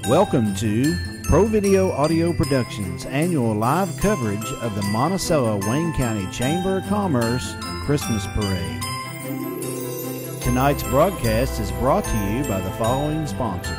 Welcome to Pro Video Audio Productions' annual live coverage of the Monticello Wayne County Chamber of Commerce Christmas Parade. Tonight's broadcast is brought to you by the following sponsors.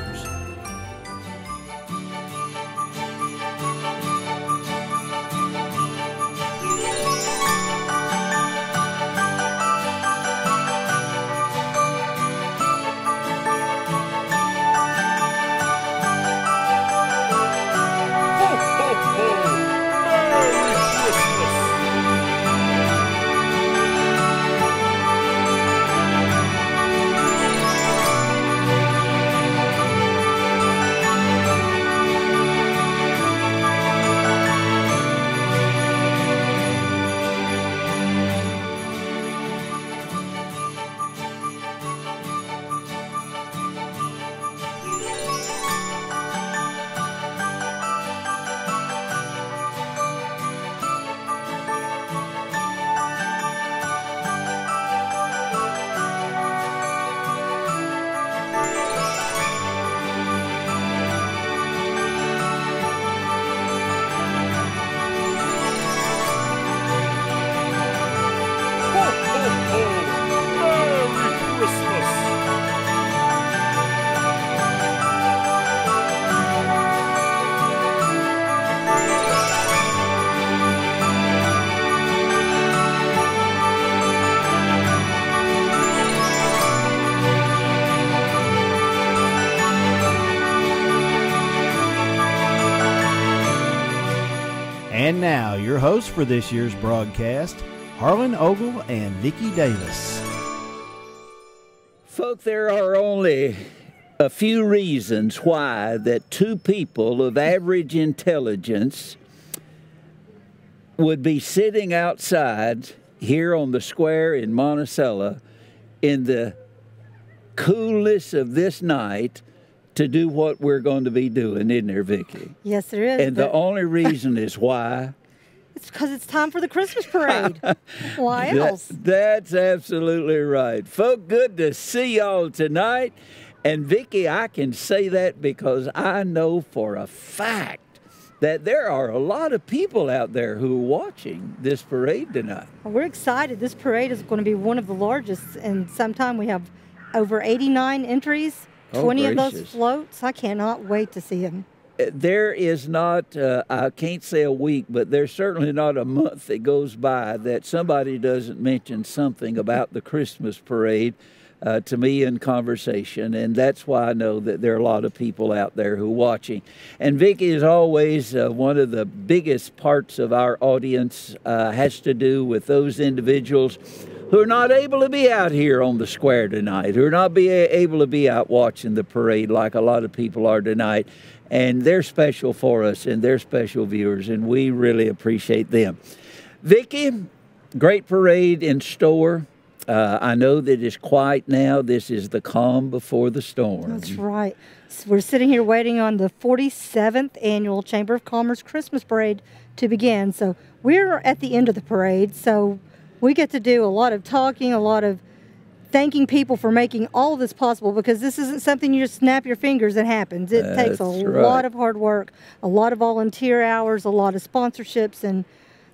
And now, your hosts for this year's broadcast, Harlan Ogle and Vicki Davis. Folk, there are only a few reasons why that two people of average intelligence would be sitting outside here on the square in Monticello in the coolness of this night to do what we're going to be doing, isn't there, Vicki? Yes, there is. And the only reason is why? It's because it's time for the Christmas parade. Why else? That's absolutely right. Folk, good to see y'all tonight. And Vicki, I can say that because I know for a fact that there are a lot of people out there who are watching this parade tonight. Well, we're excited. This parade is going to be one of the largest in some time. We have over 89 entries. 20 of those floats. I cannot wait to see them. There is not, I can't say a week, but there's certainly not a month that goes by that somebody doesn't mention something about the Christmas parade to me in conversation. And that's why I know that there are a lot of people out there who are watching. And Vicki, is always one of the biggest parts of our audience has to do with those individuals who are not able to be out here on the square tonight, who are not able to be out watching the parade like a lot of people are tonight. And they're special for us, and they're special viewers, and we really appreciate them. Vicki, great parade in store. I know that it's quiet now. This is the calm before the storm. That's right. So we're sitting here waiting on the 47th Annual Chamber of Commerce Christmas Parade to begin. So we're at the end of the parade, so we get to do a lot of talking, a lot of thanking people for making all of this possible, because this isn't something you just snap your fingers and happens. It takes a lot of hard work, a lot of volunteer hours, a lot of sponsorships, and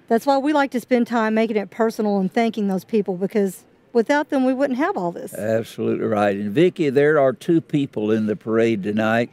that's why we like to spend time making it personal and thanking those people, because without them we wouldn't have all this. Absolutely right. And Vicki, there are two people in the parade tonight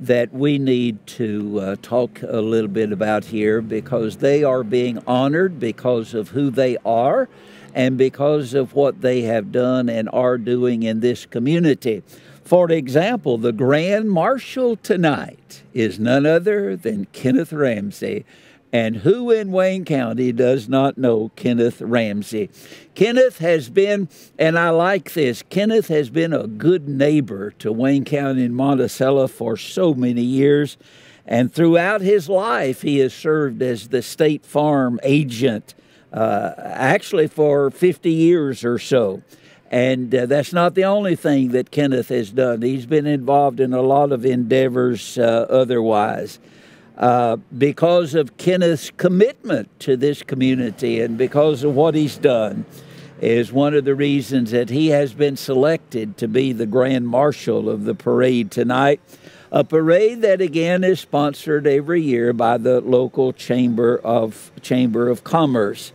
that we need to talk a little bit about here, because they are being honored because of who they are and because of what they have done and are doing in this community. For example, the Grand Marshal tonight is none other than Kenneth Ramsey. And who in Wayne County does not know Kenneth Ramsey? Kenneth has been, and I like this, Kenneth has been a good neighbor to Wayne County and Monticello for so many years. And throughout his life, he has served as the State Farm agent, actually for 50 years or so. And that's not the only thing that Kenneth has done. He's been involved in a lot of endeavors otherwise. Because of Kenneth's commitment to this community and because of what he's done, is one of the reasons that he has been selected to be the Grand Marshal of the parade tonight. A parade that, again, is sponsored every year by the local Chamber of Commerce.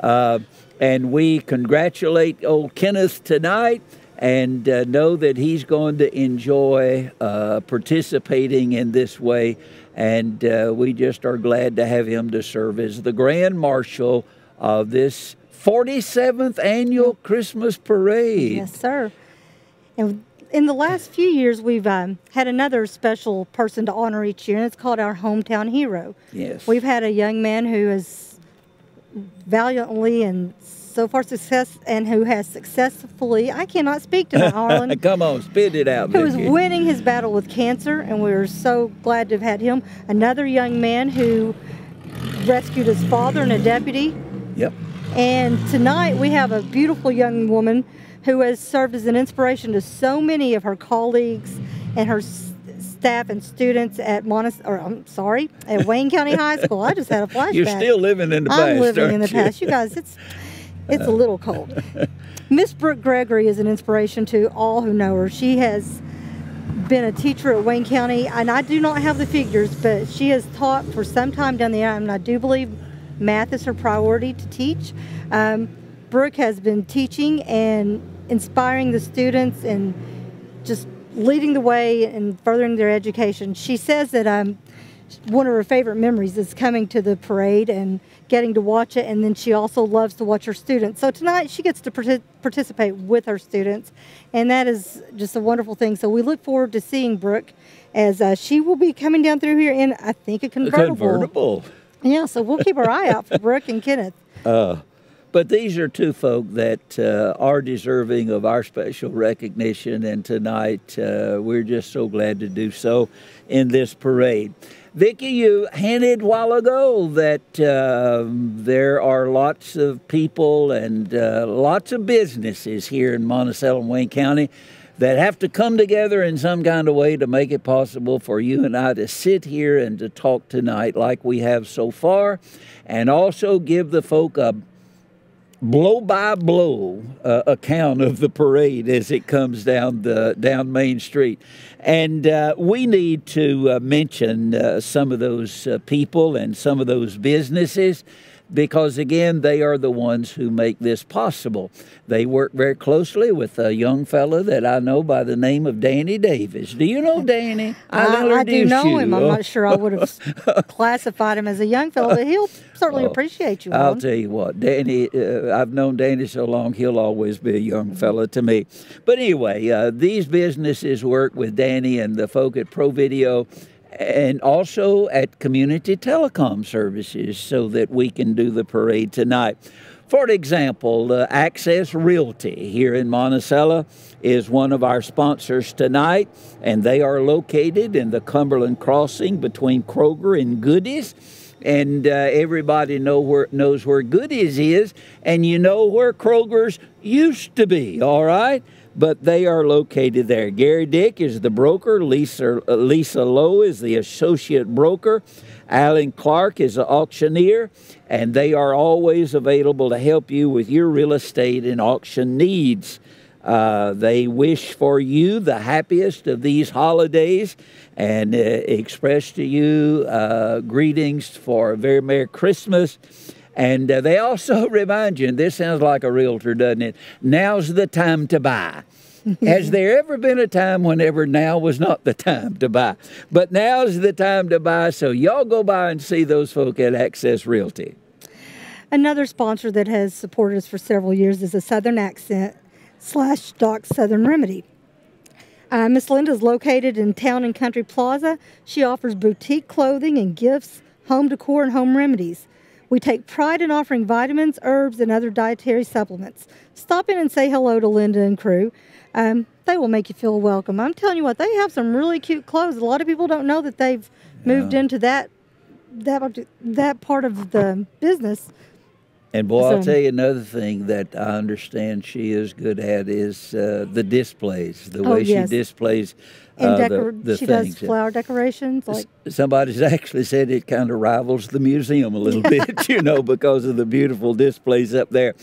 And we congratulate old Kenneth tonight and know that he's going to enjoy participating in this way. And we just are glad to have him to serve as the Grand Marshal of this 47th Annual Christmas Parade. Yes, sir. And in the last few years, we've had another special person to honor each year, and it's called our Hometown Hero. Yes. We've had a young man who has valiantly and so far who has successfully, I cannot speak tonight, Harlan. Come on, spit it out, Who is Vicki. winning his battle with cancer, and we're so glad to have had him. Another young man who rescued his father and a deputy. Yep. And tonight we have a beautiful young woman who has served as an inspiration to so many of her colleagues and her staff and students at at Wayne County High School. I just had a flashback. You're still living in the past, I'm living in aren't the you? past. You guys, it's a little cold. Miss Brooke Gregory is an inspiration to all who know her. She has been a teacher at Wayne County, and I do not have the figures, but she has taught for some time down the line, and I do believe math is her priority to teach. Brooke has been teaching and inspiring the students and just leading the way and furthering their education. She says that one of her favorite memories is coming to the parade and getting to watch it, and then she also loves to watch her students. So tonight she gets to participate with her students, and that is just a wonderful thing. So we look forward to seeing Brooke as she will be coming down through here in, I think, a convertible. A convertible. Yeah, so we'll keep our eye out for Brooke and Kenneth. But these are two folk that are deserving of our special recognition, and tonight we're just so glad to do so in this parade. Vicki, you hinted a while ago that there are lots of people and lots of businesses here in Monticello and Wayne County that have to come together in some kind of way to make it possible for you and I to sit here and to talk tonight like we have so far, and also give the folk a blow-by-blow account of the parade as it comes down Main Street. And we need to mention some of those people and some of those businesses, because, again, they are the ones who make this possible. They work very closely with a young fella that I know by the name of Danny Davis. Do you know Danny? I do know him. I'm not sure I would have classified him as a young fellow, but he'll certainly appreciate you. I'll tell you what, Danny, I've known Danny so long, he'll always be a young fella to me. But anyway, these businesses work with Danny and the folk at Pro Video, and also at Community Telecom Services, so that we can do the parade tonight. For example, Access Realty here in Monticello is one of our sponsors tonight, and they are located in the Cumberland Crossing between Kroger and Goodies. And everybody knows where Goodies is, and you know where Kroger's used to be, all right? But they are located there. Gary Dick is the broker. Lisa Lowe is the associate broker. Alan Clark is the auctioneer. And they are always available to help you with your real estate and auction needs. They wish for you the happiest of these holidays and express to you greetings for a very Merry Christmas. And they also remind you, and this sounds like a realtor, doesn't it? Now's the time to buy. Has there ever been a time whenever now was not the time to buy? But now's the time to buy, so y'all go by and see those folk at Access Realty. Another sponsor that has supported us for several years is a Southern Accent / Doc Southern Remedy. Miss Linda is located in Town and Country Plaza. She offers boutique clothing and gifts, home decor, and home remedies. We take pride in offering vitamins, herbs, and other dietary supplements. Stop in and say hello to Linda and crew. They will make you feel welcome. I'm telling you what, they have some really cute clothes. A lot of people don't know that they've moved into that part of the business. And boy, I'll tell you another thing that I understand she is good at is the displays, the way she displays the she things. Does flower decorations. Like somebody's actually said it kind of rivals the museum a little bit, you know, because of the beautiful displays up there.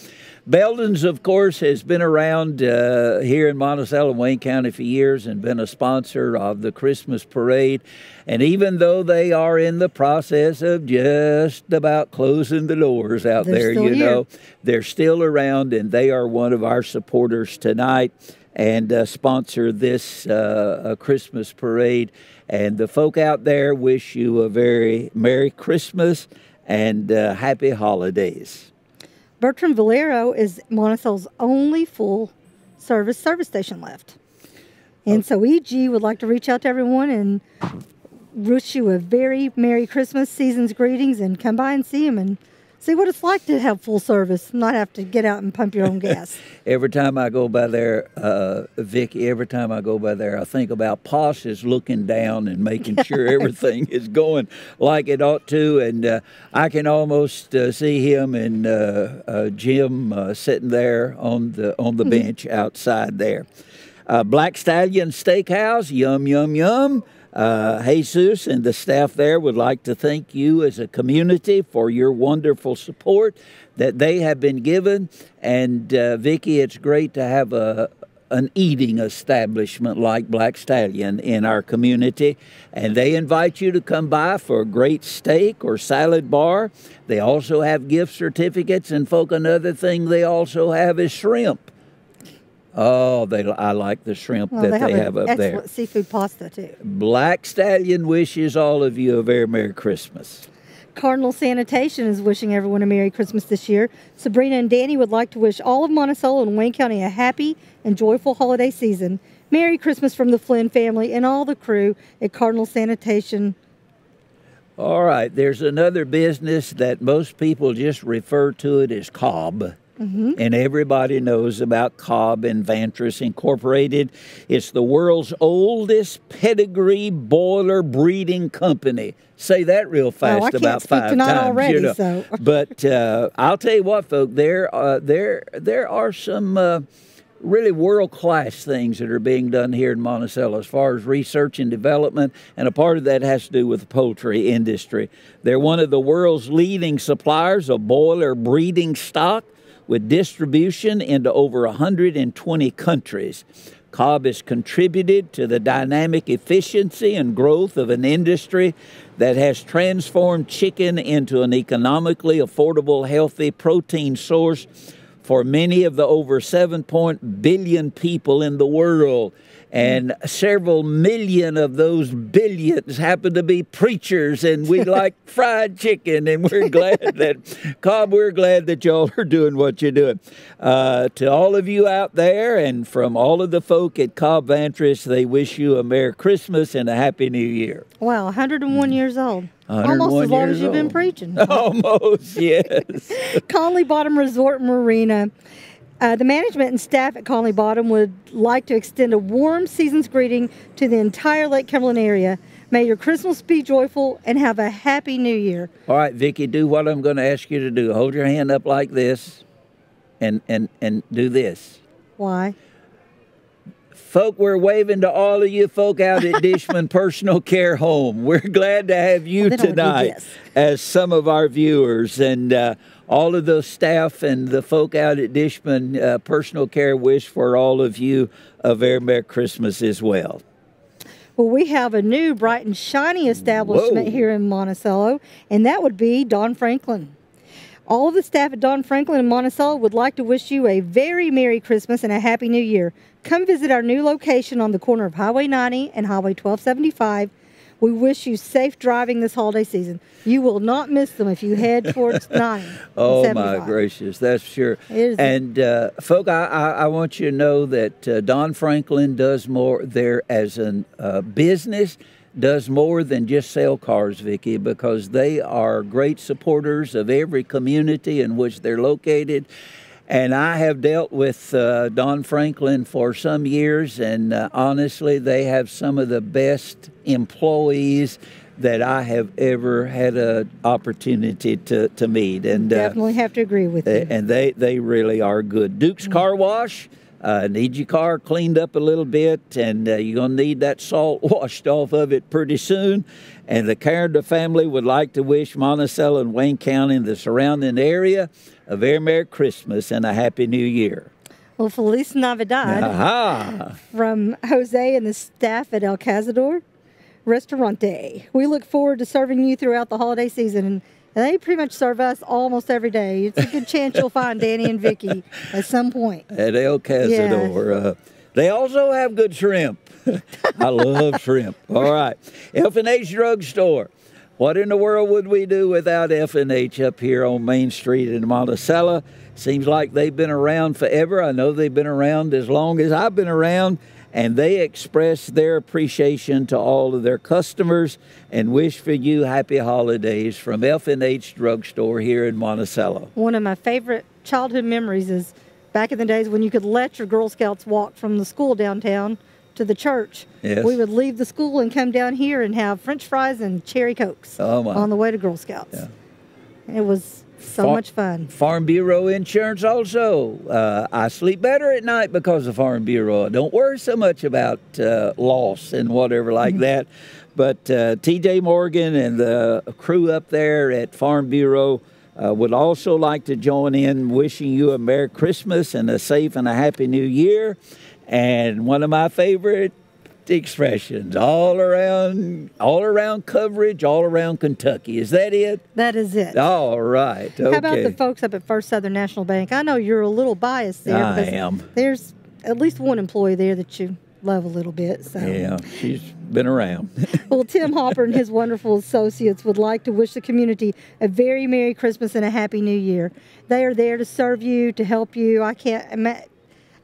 Beldons, of course, has been around here in Monticello, Wayne County for years and been a sponsor of the Christmas parade. And even though they are in the process of just about closing the doors out there, you know, they're still around, and they are one of our supporters tonight and sponsor this Christmas parade. And the folk out there wish you a very Merry Christmas and Happy Holidays. Bertrand Valero is Monticello's only full-service service station left. And so EG would like to reach out to everyone and wish you a very Merry Christmas, season's greetings, and come by and see him and see what it's like to have full service, not have to get out and pump your own gas. Every time I go by there, Vicki, every time I go by there, I think about Posh is looking down and making sure everything is going like it ought to. And I can almost see him and Jim sitting there on the bench outside there. Black Stallion Steakhouse, yum, yum, yum. Jesus and the staff there would like to thank you as a community for your wonderful support that they have been given. And Vicki, it's great to have an eating establishment like Black Stallion in our community. And they invite you to come by for a great steak or salad bar. They also have gift certificates, and folk, another thing they also have is shrimp. Oh, I like the shrimp that they have up there. Excellent seafood pasta, too. Black Stallion wishes all of you a very Merry Christmas. Cardinal Sanitation is wishing everyone a Merry Christmas this year. Sabrina and Danny would like to wish all of Monticello and Wayne County a happy and joyful holiday season. Merry Christmas from the Flynn family and all the crew at Cardinal Sanitation. All right, there's another business that most people just refer to it as Cobb. And everybody knows about Cobb and Vantris Incorporated. It's the world's oldest pedigree boiler breeding company. Say that real fast about 5 times. Already, you know. So. But I'll tell you what, folks, there are some really world-class things that are being done here in Monticello as far as research and development, and a part of that has to do with the poultry industry. They're one of the world's leading suppliers of boiler breeding stock, with distribution into over 120 countries. Cobb has contributed to the dynamic efficiency and growth of an industry that has transformed chicken into an economically affordable, healthy protein source for many of the over 7 billion people in the world. And several million of those billions happen to be preachers, and we like fried chicken, and we're glad that, Cobb, we're glad that y'all are doing what you're doing. To all of you out there, and from all of the folk at Cobb Vantris, they wish you a Merry Christmas and a Happy New Year. Wow, 101 years old. Almost as long as you've been preaching. Almost, yes. Conley Bottom Resort and Marina. The management and staff at Conley Bottom would like to extend a warm season's greeting to the entire Lake Cumberland area. May your Christmas be joyful and have a happy New Year. All right, Vicki, do what I'm going to ask you to do. Hold your hand up like this and do this. Why? Folk, we're waving to all of you folk out at Dishman Personal Care Home. We're glad to have you tonight as some of our viewers. And all of the staff and the folk out at Dishman Personal Care wish for all of you a very Merry Christmas as well. Well, we have a new bright and shiny establishment here in Monticello, and that would be Don Franklin. All of the staff at Don Franklin in Monticello would like to wish you a very Merry Christmas and a Happy New Year. Come visit our new location on the corner of Highway 90 and Highway 1275. We wish you safe driving this holiday season. You will not miss them if you head towards 90. Oh, my gracious, that's sure. And, folk, I want you to know that Don Franklin does more there as a business, does more than just sell cars, Vicki, because they are great supporters of every community in which they're located. And I have dealt with Don Franklin for some years, and honestly, they have some of the best employees that I have ever had an opportunity to meet. And definitely have to agree with you. And they really are good. Duke's Car Wash, Need your car cleaned up a little bit, and you're going to need that salt washed off of it pretty soon. And the Carrender family would like to wish Monticello and Wayne County and the surrounding area a very Merry Christmas and a Happy New Year. Well, Feliz Navidad from Jose and the staff at El Cazador Restaurante. We look forward to serving you throughout the holiday season, and they pretty much serve us almost every day. It's a good chance you'll find Danny and Vicky at some point. At El Cazador. Yeah. They also have good shrimp. I love shrimp. All right. F&H Drugstore. What in the world would we do without F&H up here on Main Street in Monticello? Seems like they've been around forever. I know they've been around as long as I've been around, and they express their appreciation to all of their customers and wish for you happy holidays from F&H Drugstore here in Monticello. One of my favorite childhood memories is back in the days when you could let your Girl Scouts walk from the school downtown to the church. Yes. We would leave the school and come down here and have French fries and cherry Cokes on the way to Girl Scouts. Yeah. It was so much fun. Farm Bureau Insurance also. I sleep better at night because of Farm Bureau. I don't worry so much about loss and whatever like that. But TJ Morgan and the crew up there at Farm Bureau would also like to join in wishing you a Merry Christmas and a safe and a Happy New Year. And one of my favorite expressions, all around coverage, all around Kentucky. Is that it? That is it. All right. Okay. How about the folks up at First Southern National Bank? I know you're a little biased there. I am. There's at least one employee there that you love a little bit. So. Yeah, she's been around. Well, Tim Hopper and his wonderful associates would like to wish the community a very Merry Christmas and a Happy New Year. They are there to serve you, to help you. I can't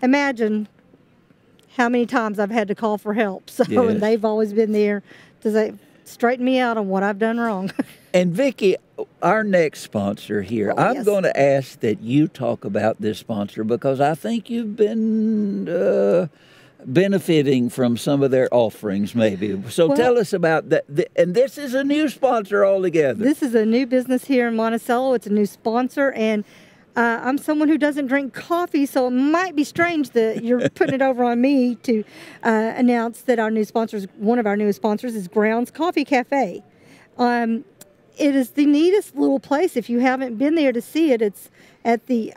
imagine how many times I've had to call for help. So, yes. And they've always been there to straighten me out on what I've done wrong. And Vicki, our next sponsor here, I'm going to ask that you talk about this sponsor because I think you've been benefiting from some of their offerings maybe. So tell us about that. And this is a new sponsor altogether. This is a new business here in Monticello. It's a new sponsor, and I'm someone who doesn't drink coffee, so it might be strange that you're putting it over on me to announce that our new sponsors, one of our newest sponsors, is Grounds Coffee Cafe. It is the neatest little place. If you haven't been there to see it, it's at the,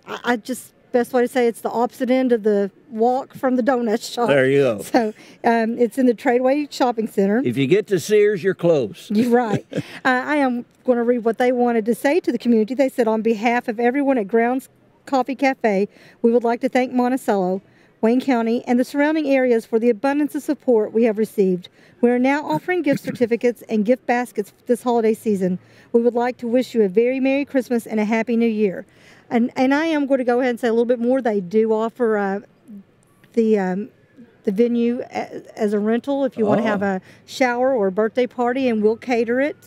best way to say it's the opposite end of the walk from the donut shop. There you go. So it's in the Tradeway Shopping Center. If you get to Sears, you're close. You're right. I am going to read what they wanted to say to the community. They said, on behalf of everyone at Grounds Coffee Cafe, we would like to thank Monticello, Wayne County, and the surrounding areas for the abundance of support we have received. We are now offering gift certificates and gift baskets this holiday season. We would like to wish you a very Merry Christmas and a Happy New Year. And I am going to go ahead and say a little bit more. They do offer the venue as a rental if you want to have a shower or a birthday party, and we'll cater it.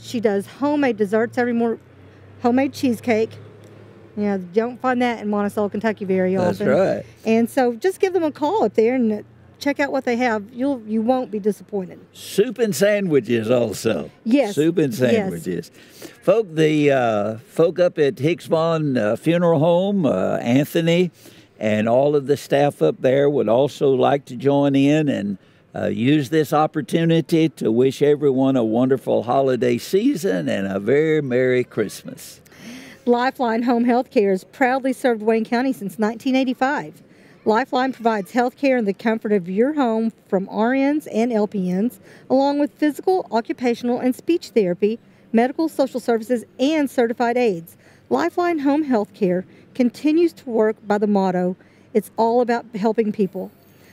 She does homemade desserts every morning, homemade cheesecake. You don't find that in Monticello, Kentucky very often. That's right. And so just give them a call up there and check out what they have. You won't be disappointed. Soup and sandwiches also. Yes. Soup and sandwiches. Yes. Folk up at Hicks Vaughn Funeral Home, Anthony, and all of the staff up there would also like to join in and use this opportunity to wish everyone a wonderful holiday season and a very Merry Christmas. Lifeline Home Health Care has proudly served Wayne County since 1985. Lifeline provides health care in the comfort of your home from RNs and LPNs, along with physical, occupational, and speech therapy, medical, social services, and certified aides. Lifeline Home Health Care continues to work by the motto, it's all about helping people.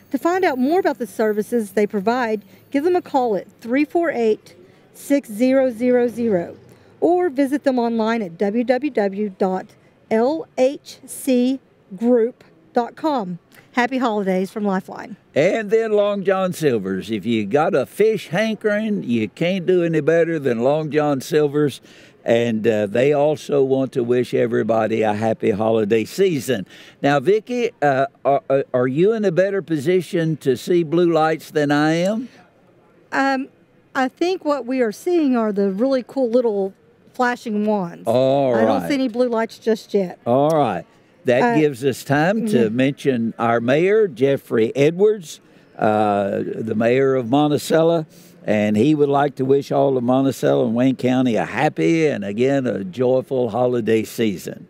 To find out more about the services they provide, give them a call at 348-6000 or visit them online at www.lhcgroup.com. Happy holidays from Lifeline. And then Long John Silver's. If you got a fish hankering, you can't do any better than Long John Silver's. And they also want to wish everybody a happy holiday season. Now, Vicki, are you in a better position to see blue lights than I am? I think what we are seeing are the really cool little flashing wands. All right. I don't see any blue lights just yet. All right. That gives us time to mention our mayor, Jeffrey Edwards, the mayor of Monticello, and he would like to wish all of Monticello and Wayne County a happy and, again, a joyful holiday season.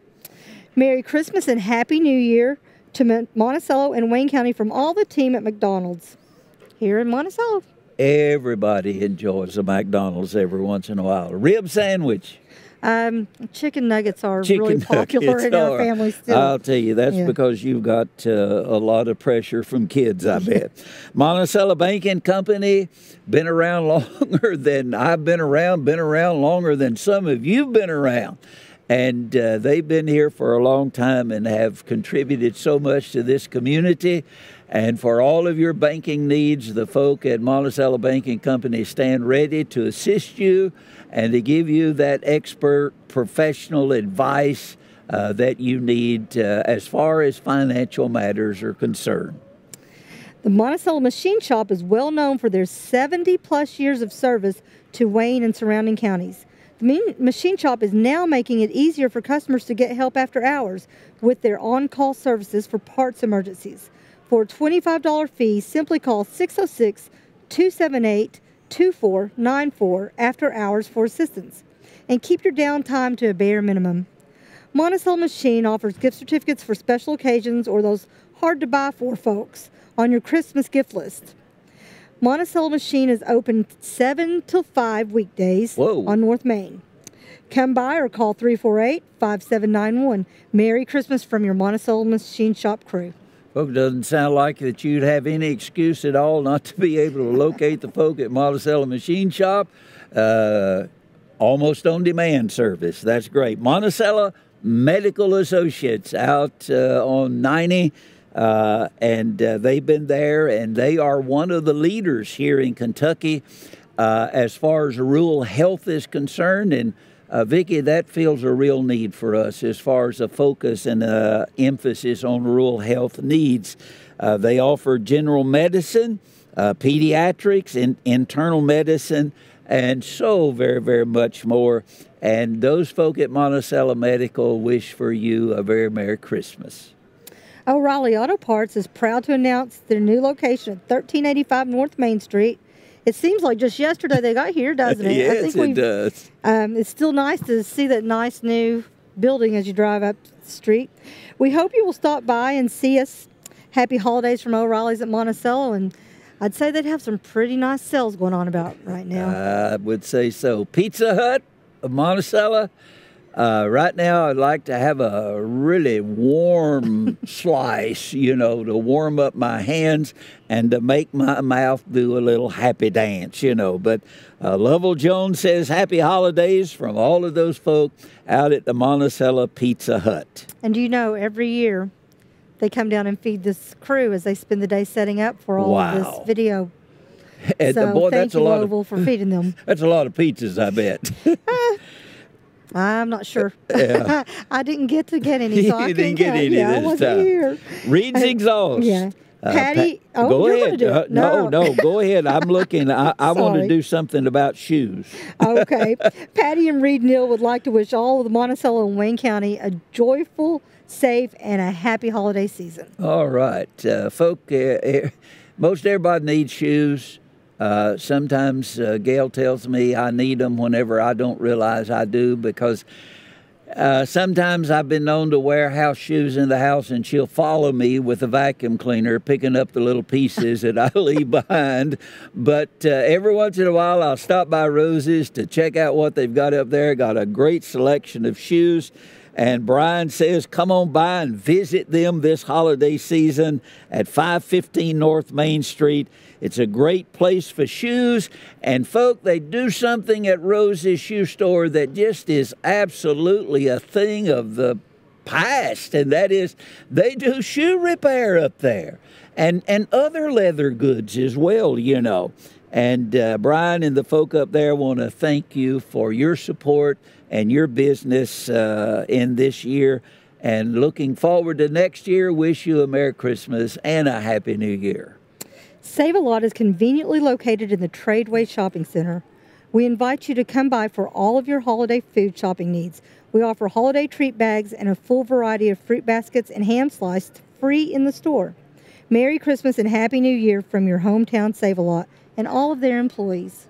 Merry Christmas and Happy New Year to Monticello and Wayne County from all the team at McDonald's here in Monticello. Everybody enjoys a McDonald's every once in a while. A rib sandwich. Chicken nuggets are really popular in our family still. I'll tell you, that's because you've got a lot of pressure from kids, I bet. Monticello Banking Company, been around longer than I've been around longer than some of you've been around. And they've been here for a long time and have contributed so much to this community. And for all of your banking needs, the folk at Monticello Banking Company stand ready to assist you and to give you that expert professional advice that you need as far as financial matters are concerned. The Monticello Machine Shop is well known for their 70-plus years of service to Wayne and surrounding counties. The Machine Shop is now making it easier for customers to get help after hours with their on-call services for parts emergencies. For a $25 fee, simply call 606-278-2494 after hours for assistance. And keep your downtime to a bare minimum. Monticello Machine offers gift certificates for special occasions or those hard-to-buy-for folks on your Christmas gift list. Monticello Machine is open 7 till 5 weekdays on North Main. Come by or call 348-5791. Merry Christmas from your Monticello Machine Shop crew. Folks, doesn't sound like that you'd have any excuse at all not to be able to locate the folk at Monticello Machine Shop. Almost on-demand service. That's great. Monticello Medical Associates out on 90, and they've been there, and they are one of the leaders here in Kentucky as far as rural health is concerned. And Vicki, that feels a real need for us as far as a focus and emphasis on rural health needs. They offer general medicine, pediatrics, and internal medicine, and so very, very much more. And those folk at Monticello Medical wish for you a very Merry Christmas. O'Reilly Auto Parts is proud to announce their new location at 1385 North Main Street. It seems like just yesterday they got here, doesn't it? Yes, it does. It's still nice to see that nice new building as you drive up the street. We hope you will stop by and see us. Happy holidays from O'Reilly's at Monticello, and I'd say they'd have some pretty nice sales going on about right now. I would say so. Pizza Hut of Monticello. Right now, I'd like to have a really warm slice, to warm up my hands and to make my mouth do a little happy dance, But Lovell Jones says happy holidays from all of those folk out at the Monticello Pizza Hut. And every year they come down and feed this crew as they spend the day setting up for all of this video. So thank you, Lovell, for feeding them. That's a lot of pizzas, I bet. I'm not sure. Yeah. I didn't get any, so I didn't get any this I wasn't here. Reed's exhaust. Yeah. Patty, go ahead. No, go ahead. I'm looking. I want to do something about shoes. Okay. Patty and Reed Neal would like to wish all of the Monticello and Wayne County a joyful, safe, and a happy holiday season. All right. Folk, most everybody needs shoes. Sometimes Gail tells me I need them whenever I don't realize I do, because sometimes I've been known to wear house shoes in the house, and she'll follow me with a vacuum cleaner picking up the little pieces that I leave behind. But every once in a while I'll stop by Rosas to check out what they've got up there. Got a great selection of shoes. And Brian says, come on by and visit them this holiday season at 515 North Main Street. It's a great place for shoes. And, folk, they do something at Rosas Shoe Store that just is absolutely a thing of the past. And that is, they do shoe repair up there. And other leather goods as well, And Brian and the folk up there want to thank you for your support and your business in this year. And looking forward to next year, wish you a Merry Christmas and a Happy New Year. Save-A-Lot is conveniently located in the Tradeway Shopping Center. We invite you to come by for all of your holiday food shopping needs. We offer holiday treat bags and a full variety of fruit baskets and ham sliced free in the store. Merry Christmas and Happy New Year from your hometown Save-A-Lot and all of their employees.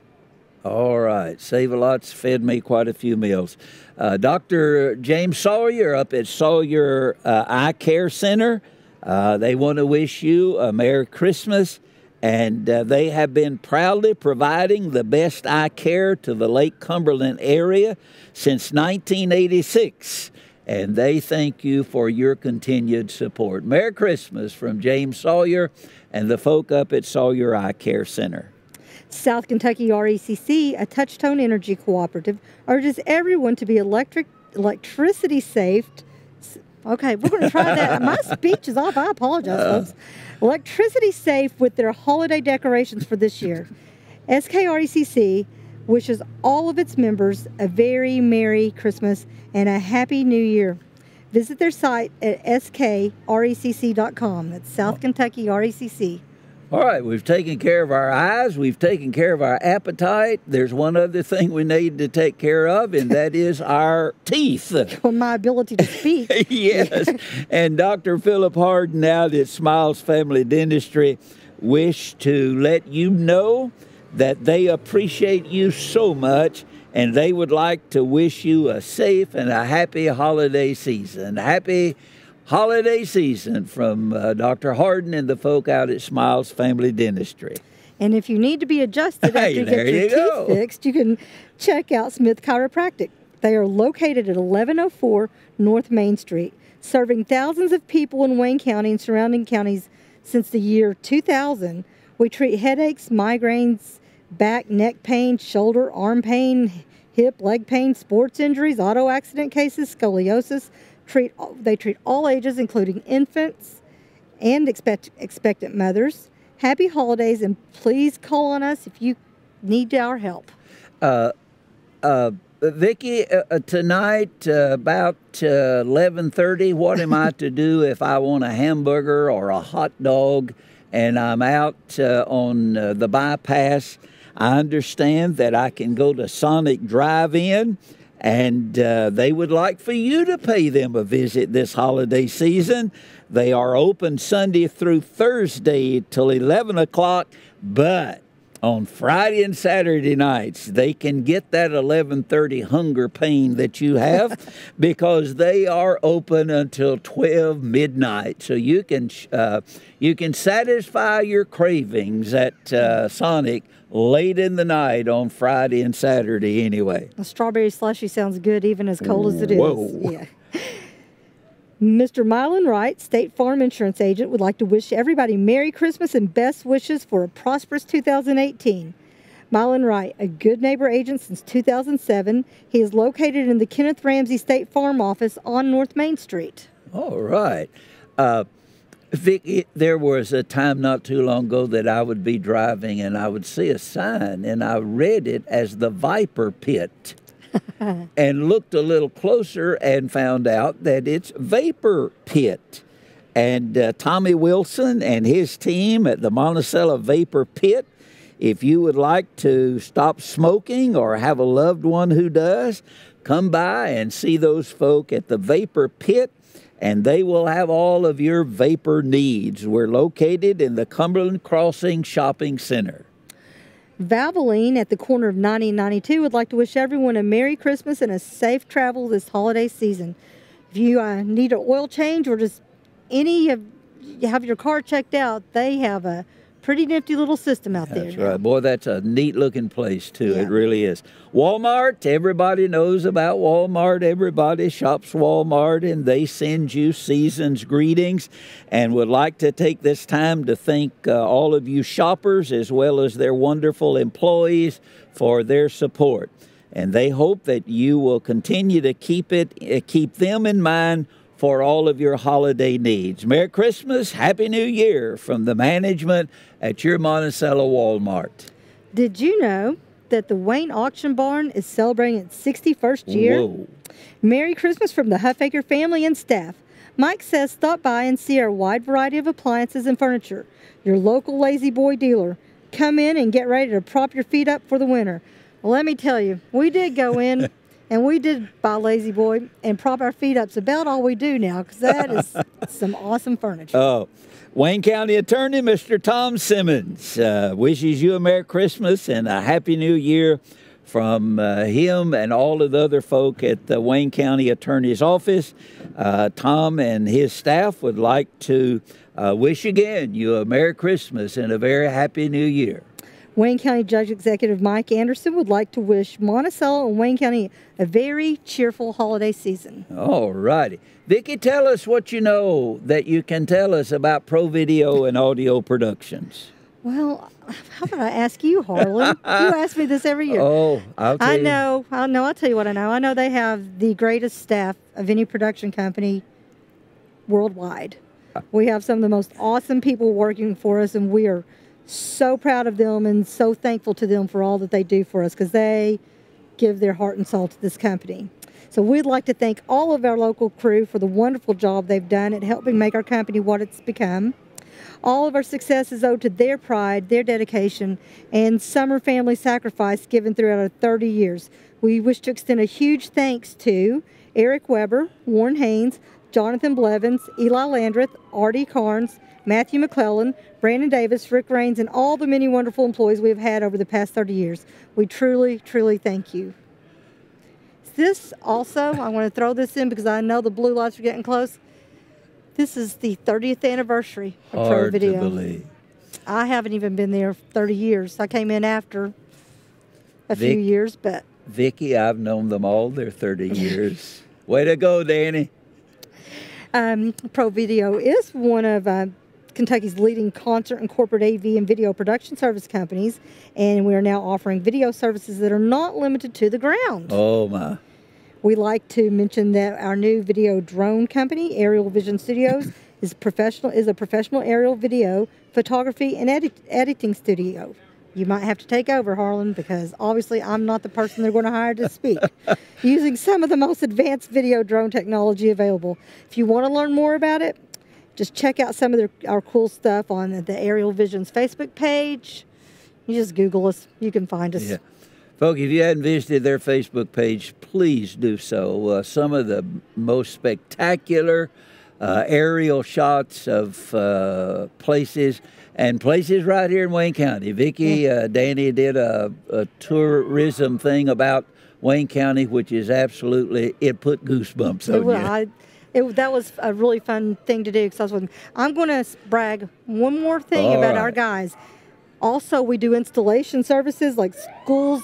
All right. Save-A-Lot's fed me quite a few meals. Dr. James Sawyer up at Sawyer Eye Care Center. They want to wish you a Merry Christmas. And they have been proudly providing the best eye care to the Lake Cumberland area since 1986. And they thank you for your continued support. Merry Christmas from James Sawyer and the folk up at Sawyer Eye Care Center. South Kentucky RACC, a Touchtone Energy Cooperative, urges everyone to be electricity safe. Okay, we're going to try that. My speech is off. I apologize, folks. Electricity safe with their holiday decorations for this year. SKRECC wishes all of its members a very Merry Christmas and a Happy New Year. Visit their site at skrecc.com. That's South Kentucky RACC. All right, we've taken care of our eyes. We've taken care of our appetite. There's one other thing we need to take care of, and that is our teeth. Well, my ability to speak. Yes. And Dr. Philip Harden out at Smiles Family Dentistry wish to let you know that they appreciate you so much, and they would like to wish you a safe and a happy holiday season. Happy holiday season from Dr. Harden and the folk out at Smiles Family Dentistry. And if you need to be adjusted after you get your teeth fixed, you can check out Smith Chiropractic. They are located at 1104 North Main Street, serving thousands of people in Wayne County and surrounding counties since the year 2000. We treat headaches, migraines, back, neck pain, shoulder, arm pain, hip, leg pain, sports injuries, auto accident cases, scoliosis. They treat all ages, including infants and expectant mothers. Happy holidays, and please call on us if you need our help. Vicki, tonight about 11:30, what am I to do if I want a hamburger or a hot dog and I'm out on the bypass? I understand that I can go to Sonic Drive-In, and they would like for you to pay them a visit this holiday season. They are open Sunday through Thursday till 11 o'clock, but on Friday and Saturday nights, they can get that 11:30 hunger pain that you have because they are open until 12 midnight. So you can satisfy your cravings at Sonic late in the night on Friday and Saturday anyway. A strawberry slushy sounds good even as cold as it is. Whoa. Yeah. Mr. Mylan Wright, State Farm Insurance Agent, would like to wish everybody Merry Christmas and best wishes for a prosperous 2018. Mylan Wright, a good neighbor agent since 2007. He is located in the Kenneth Ramsey State Farm office on North Main Street. All right. Vicki, there was a time not too long ago that I would be driving and I would see a sign and I read it as the Viper Pit. And looked a little closer and found out that it's Vapor Pit. And Tommy Wilson and his team at the Monticello Vapor Pit, if you would like to stop smoking or have a loved one who does, come by and see those folk at the Vapor Pit, and they will have all of your vapor needs. We're located in the Cumberland Crossing Shopping Center. Valvoline at the corner of 90 and 92 would like to wish everyone a Merry Christmas and a safe travel this holiday season. If you need an oil change or just you have your car checked out, they have a pretty nifty little system out there. That's right. Boy, that's a neat-looking place, too. Yeah. It really is. Walmart, everybody knows about Walmart. Everybody shops Walmart, and they send you season's greetings and would like to take this time to thank all of you shoppers as well as their wonderful employees for their support. And they hope that you will continue to keep them in mind for all of your holiday needs. Merry Christmas, Happy New Year from the management at your Monticello Walmart. Did you know that the Wayne Auction Barn is celebrating its 61st year? Whoa. Merry Christmas from the Huffaker family and staff. Mike says stop by and see our wide variety of appliances and furniture. Your local Lazy Boy dealer. Come in and get ready to prop your feet up for the winter. Well, let me tell you, we did go in and we did buy Lazy Boy and prop our feet up. It's about all we do now because that is some awesome furniture. Oh, Wayne County Attorney, Mr. Tom Simmons, wishes you a Merry Christmas and a Happy New Year from him and all of the other folk at the Wayne County Attorney's Office. Tom and his staff would like to wish again you a Merry Christmas and a very Happy New Year. Wayne County Judge Executive Mike Anderson would like to wish Monticello and Wayne County a very cheerful holiday season. All righty. Vicki, tell us what you know that you can tell us about Pro Video and Audio Productions. Well, how about I ask you, Harlan? You ask me this every year. Oh, I'll tell you. I'll tell you what I know. I know they have the greatest staff of any production company worldwide. We have some of the most awesome people working for us, and we are so proud of them and so thankful to them for all that they do for us because they give their heart and soul to this company. So we'd like to thank all of our local crew for the wonderful job they've done at helping make our company what it's become. All of our success is owed to their pride, their dedication, and summer family sacrifice given throughout our 30 years. We wish to extend a huge thanks to Eric Weber, Warren Haynes, Jonathan Blevins, Eli Landreth, Artie Carnes, Matthew McClellan, Brandon Davis, Rick Raines, and all the many wonderful employees we have had over the past 30 years. We truly, truly thank you. This also, I want to throw this in because I know the blue lights are getting close. This is the 30th anniversary of Pro Video. Hard to believe. I haven't even been there 30 years. I came in after a few years, but... Vicki, I've known them all their 30 years. Way to go, Danny. Pro Video is one of Kentucky's leading concert and corporate AV and video production service companies, and we are now offering video services that are not limited to the ground. Oh, my. We like to mention that our new video drone company, Aerial Vision Studios, is a professional aerial video, photography, and editing studio. You might have to take over, Harlan, because obviously I'm not the person they're going to hire to speak. Using some of the most advanced video drone technology available. If you want to learn more about it, just check out some of our cool stuff on the Aerial Vision's Facebook page. You just Google us. You can find us. Yeah. Folks, if you hadn't visited their Facebook page, please do so. Some of the most spectacular aerial shots of places right here in Wayne County. Vicki, Danny did a tourism thing about Wayne County, which is absolutely, it put goosebumps on you. That was a really fun thing to do because I was with them. I'm going to brag one more thing about our guys. Also, we do installation services like schools,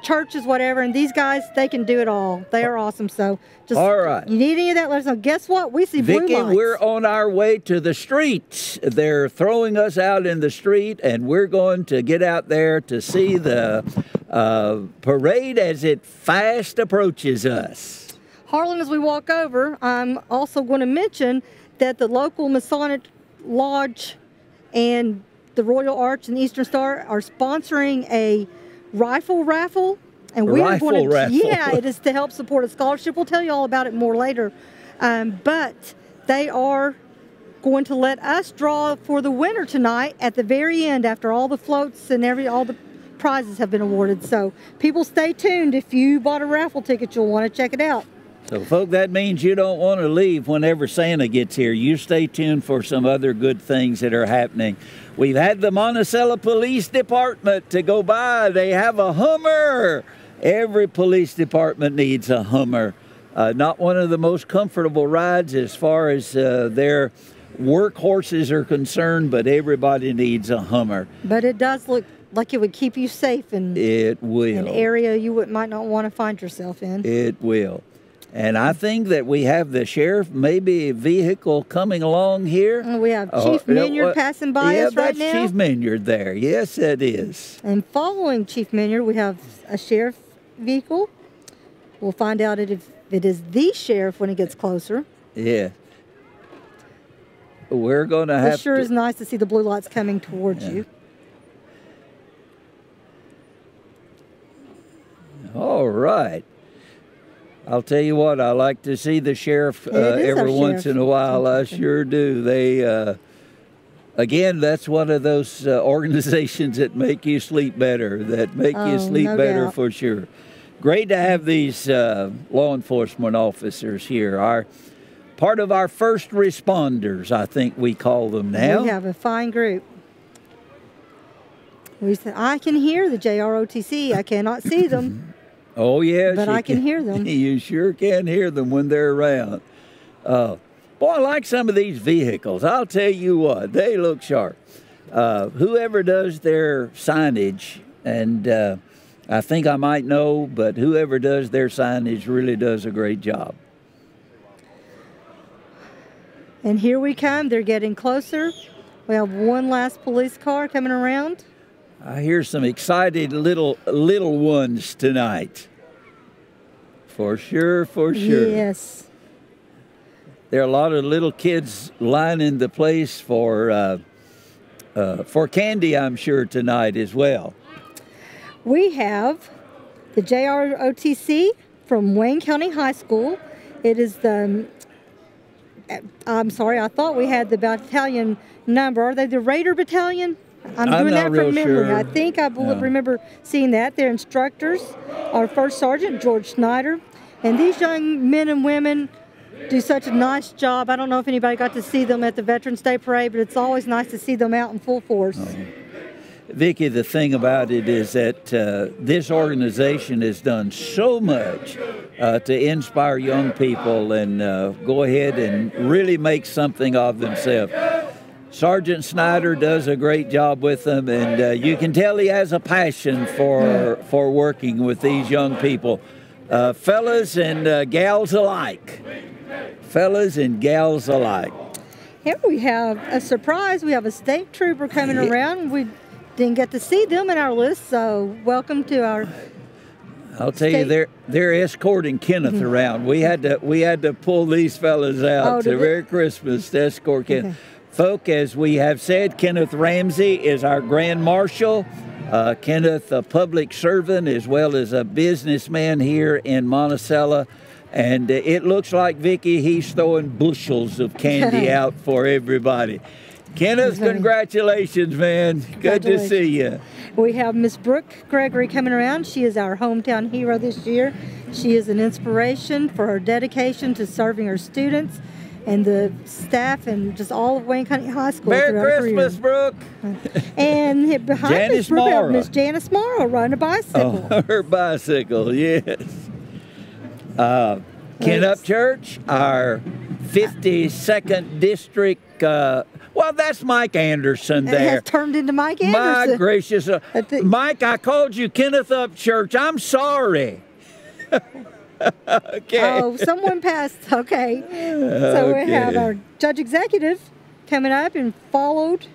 churches, whatever, and these guys, they can do it all. They are awesome. So just, all right. You need any of that, let us know. Guess what? We see blue Vicki, lights. we're on our way to the streets. They're throwing us out in the street, and we're going to get out there to see the parade as it fast approaches us. Harlan, as we walk over, I'm also going to mention that the local Masonic Lodge and the Royal Arch and the Eastern Star are sponsoring a rifle raffle. And we are going to, yeah, it is to help support a scholarship. We'll tell you all about it more later. But they are going to let us draw for the winner tonight at the very end after all the floats and all the prizes have been awarded. So people stay tuned. If you bought a raffle ticket, you'll want to check it out. So, folks, that means you don't want to leave whenever Santa gets here. You stay tuned for some other good things that are happening. We've had the Monticello Police Department to go by. They have a Hummer. Every police department needs a Hummer. Not one of the most comfortable rides as far as their workhorses are concerned, but everybody needs a Hummer. But it does look like it would keep you safe in an area you might not want to find yourself in. It will. And I think that we have the sheriff, maybe a vehicle coming along here. We have Chief Minyard passing by us right now. Yeah, that's Chief Minyard there. Yes, it is. And following Chief Minyard, we have a sheriff vehicle. We'll find out if it is the sheriff when it gets closer. Yeah. We're going to have It sure is nice to see the blue lights coming towards you. All right. I'll tell you what, I like to see the sheriff every once in a while. I sure do. They Again, that's one of those organizations that make you sleep better, No doubt. for sure. Great to have these law enforcement officers here. Part of our first responders, I think we call them now. We have a fine group. We said, I can hear the JROTC. I cannot see them. Oh, yes. But I can hear them. You sure can hear them when they're around. Boy, I like some of these vehicles. I'll tell you what, they look sharp. Whoever does their signage, and I think I might know, but whoever does their signage really does a great job. And here we come. They're getting closer. We have one last police car coming around. I hear some excited little ones tonight. For sure, for sure. Yes. There are a lot of little kids lining the place for candy, I'm sure, tonight as well. We have the JROTC from Wayne County High School. It is the, I'm sorry, I thought we had the battalion number. Are they the Raider Battalion? I'm doing that from memory. Sure. I think I remember seeing that. Their instructors are First Sergeant George Snyder. And these young men and women do such a nice job. I don't know if anybody got to see them at the Veterans Day Parade, but it's always nice to see them out in full force. Vicki, the thing about it is that this organization has done so much to inspire young people and go ahead and really make something of themselves. Sergeant Snyder does a great job with them, and you can tell he has a passion for working with these young people, fellas and gals alike. Fellas and gals alike. Here we have a surprise. We have a state trooper coming around. We didn't get to see them in our list, so welcome to our. I'll tell you, they're escorting Kenneth around. We had to pull these fellas out to Merry Christmas to escort Kenneth. Okay. Folk, as we have said, Kenneth Ramsey is our Grand Marshal. Kenneth, a public servant as well as a businessman here in Monticello. And it looks like, Vicki, he's throwing bushels of candy out for everybody. Kenneth, congratulations, man. Good to see you. We have Miss Brooke Gregory coming around. She is our hometown hero this year. She is an inspiration for her dedication to serving her students and the staff and just all of Wayne County High School. Merry Christmas, Brooke. And behind Miss Brooke, Miss Janice Morrow riding a bicycle. Oh, her bicycle, yes. Kentup Church, our 52nd district. Well, that's Mike Anderson there. It has turned into Mike Anderson. My gracious. Mike, I called you Kentup Church. I'm sorry. Okay. Oh, someone passed. Okay. So we have our judge executive coming up and followed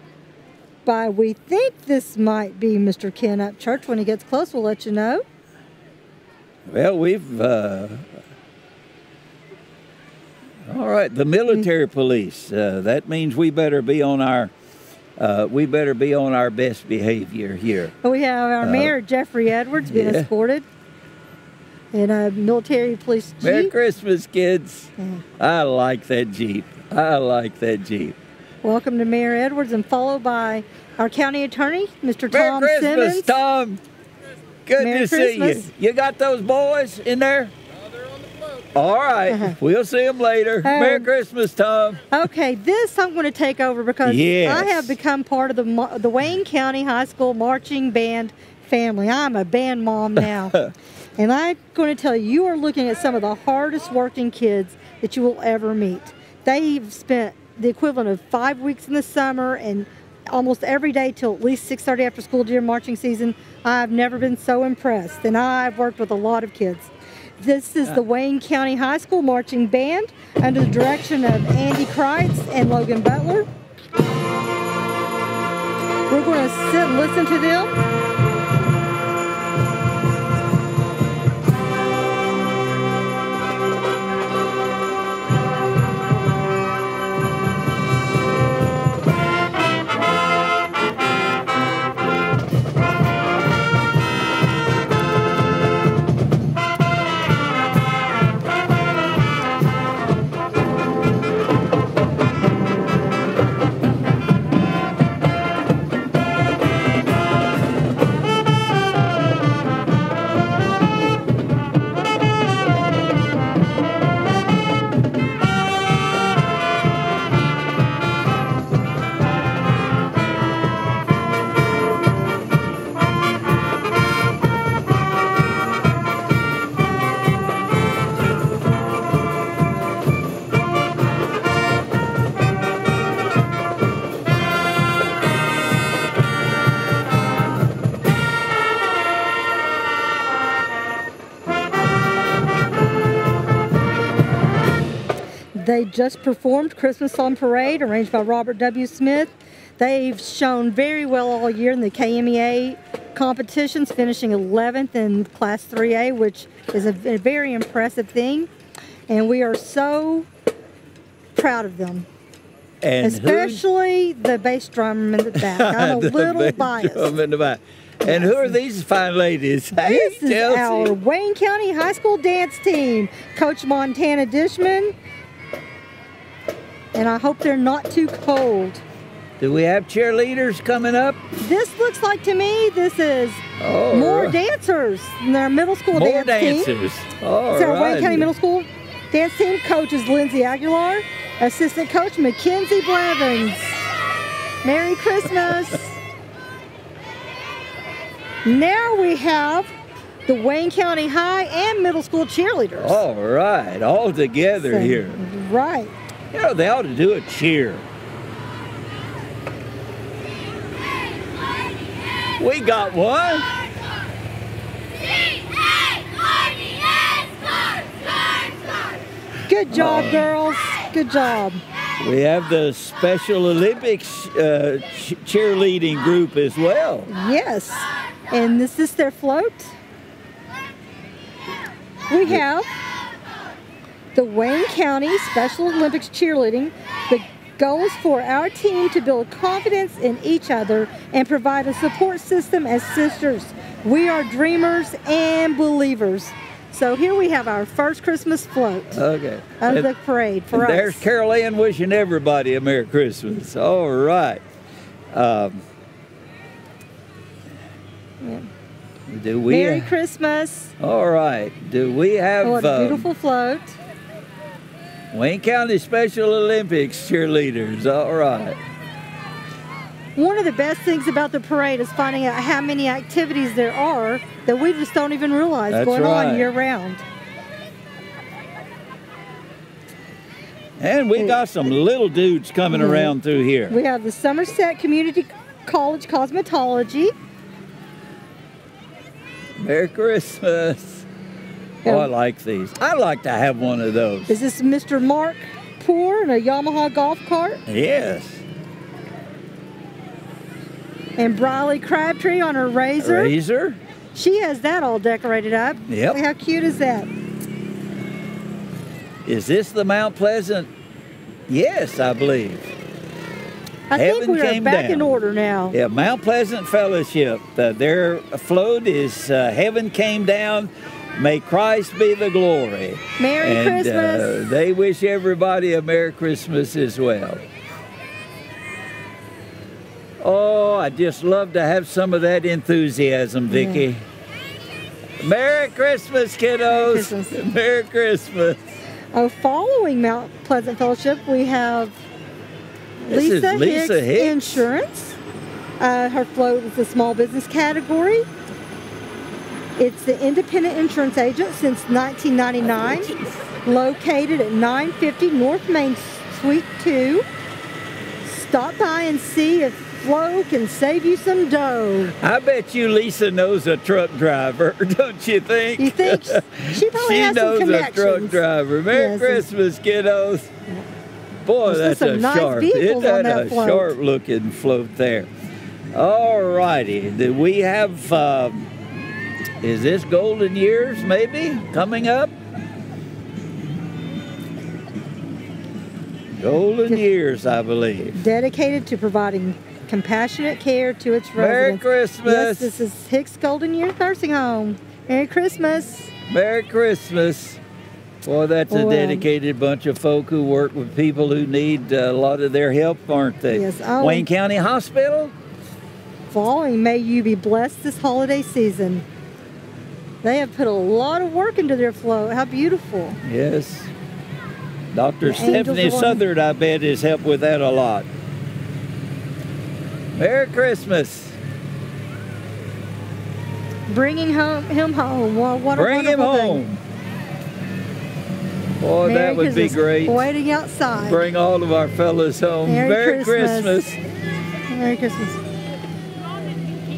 by, we think this might be Mr. Ken Upchurch. When he gets close, we'll let you know. Well, we've all right, the military police. That means we better be on our best behavior here. We have our mayor Jeffrey Edwards being escorted in a military police jeep. Merry Christmas, kids. I like that Jeep. I like that Jeep. Welcome to Mayor Edwards, and followed by our county attorney, Mr. Tom Merry Simmons. Christmas, Tom. Good Merry to Christmas. see you. You got those boys in there? They're on the float. All right. We'll see them later. Merry Christmas, Tom. Okay, this I'm going to take over because I have become part of the Wayne County High School marching band family. I'm a band mom now. And I'm going to tell you, you are looking at some of the hardest working kids that you will ever meet. They've spent the equivalent of 5 weeks in the summer and almost every day till at least 6:30 after school during marching season. I've never been so impressed, and I've worked with a lot of kids. This is the Wayne County High School Marching Band under the direction of Andy Kreitz and Logan Butler. We're going to sit and listen to them. They just performed Christmas on Parade, arranged by Robert W. Smith. They've shown very well all year in the KMEA competitions, finishing 11th in Class 3A, which is a very impressive thing. And we are so proud of them. And especially the bass drum in the back. I'm a little biased. Drum in the back. And who are these fine ladies? Hey, this is Chelsea. our Wayne County High School dance team. Coach Montana Dishman. And I hope they're not too cold. Do we have cheerleaders coming up? This looks like to me, this is more dancers in our middle school more dance dancers. team. All It's our right. Wayne County Middle School dance team. Coach is Lindsay Aguilar. Assistant coach Mackenzie Blevins. Merry Christmas. Now we have the Wayne County High and Middle School cheerleaders. All right, all together here. Right. You know, they ought to do a cheer. We got one. Good job, girls. Good job. We have the Special Olympics cheerleading group as well. Yes. And this is their float. We have the Wayne County Special Olympics cheerleading. The goal is for our team to build confidence in each other and provide a support system as sisters. We are dreamers and believers. So here we have our first Christmas float. Okay. Out of the parade for us. There's Carol Ann wishing everybody a Merry Christmas. All right. Do we? Merry Christmas. All right. Do we have Oh, what a beautiful float. Wayne County Special Olympics cheerleaders? All right. One of the best things about the parade is finding out how many activities there are that we just don't even realize going on year round. And we got some little dudes coming around through here. We have the Somerset Community College Cosmetology. Merry Christmas. Oh, I like these. I'd like to have one of those. Is this Mr. Mark Poor in a Yamaha golf cart? Yes. And Briley Crabtree on her razor. Razor? She has that all decorated up. Yep. How cute is that? Is this the Mount Pleasant? Yes, I believe. I think we are back in order now. Yeah, Mount Pleasant Fellowship. Their float is Heaven Came Down. May Christ be the glory. Merry Christmas. They wish everybody a Merry Christmas as well. Oh, I just love to have some of that enthusiasm, Vicki. Yeah. Merry Christmas, kiddos. Merry Christmas. Merry Christmas. Oh, following Mount Pleasant Fellowship, we have Lisa Hicks Insurance. Her float is the small business category. It's the independent insurance agent since 1999, located at 950 North Main Suite 2. Stop by and see if Flo can save you some dough. I bet you Lisa knows a truck driver, don't you think? You think? She probably has some connections. She knows a truck driver. Merry Christmas, kiddos. Boy, that's a nice sharp, isn't that a sharp-looking float there? All righty. Do we have, is this Golden Years maybe coming up? Golden Years, I believe. Dedicated to providing compassionate care to its residents. Merry Christmas. Yes, this is Hicks Golden Years Nursing Home. Merry Christmas. Merry Christmas. Boy, that's a dedicated bunch of folk who work with people who need a lot of their help, aren't they? Yes. Wayne County Hospital? Following, may you be blessed this holiday season. They have put a lot of work into their float. How beautiful. Yes. Dr. Stephanie Southard, I bet, has helped with that a lot. Merry Christmas. Bringing him home. Well, what a Bring him home. Thing. Boy, Merry that would Christmas. Be great. Waiting outside. Bring all of our fellows home. Merry Christmas. Merry Christmas.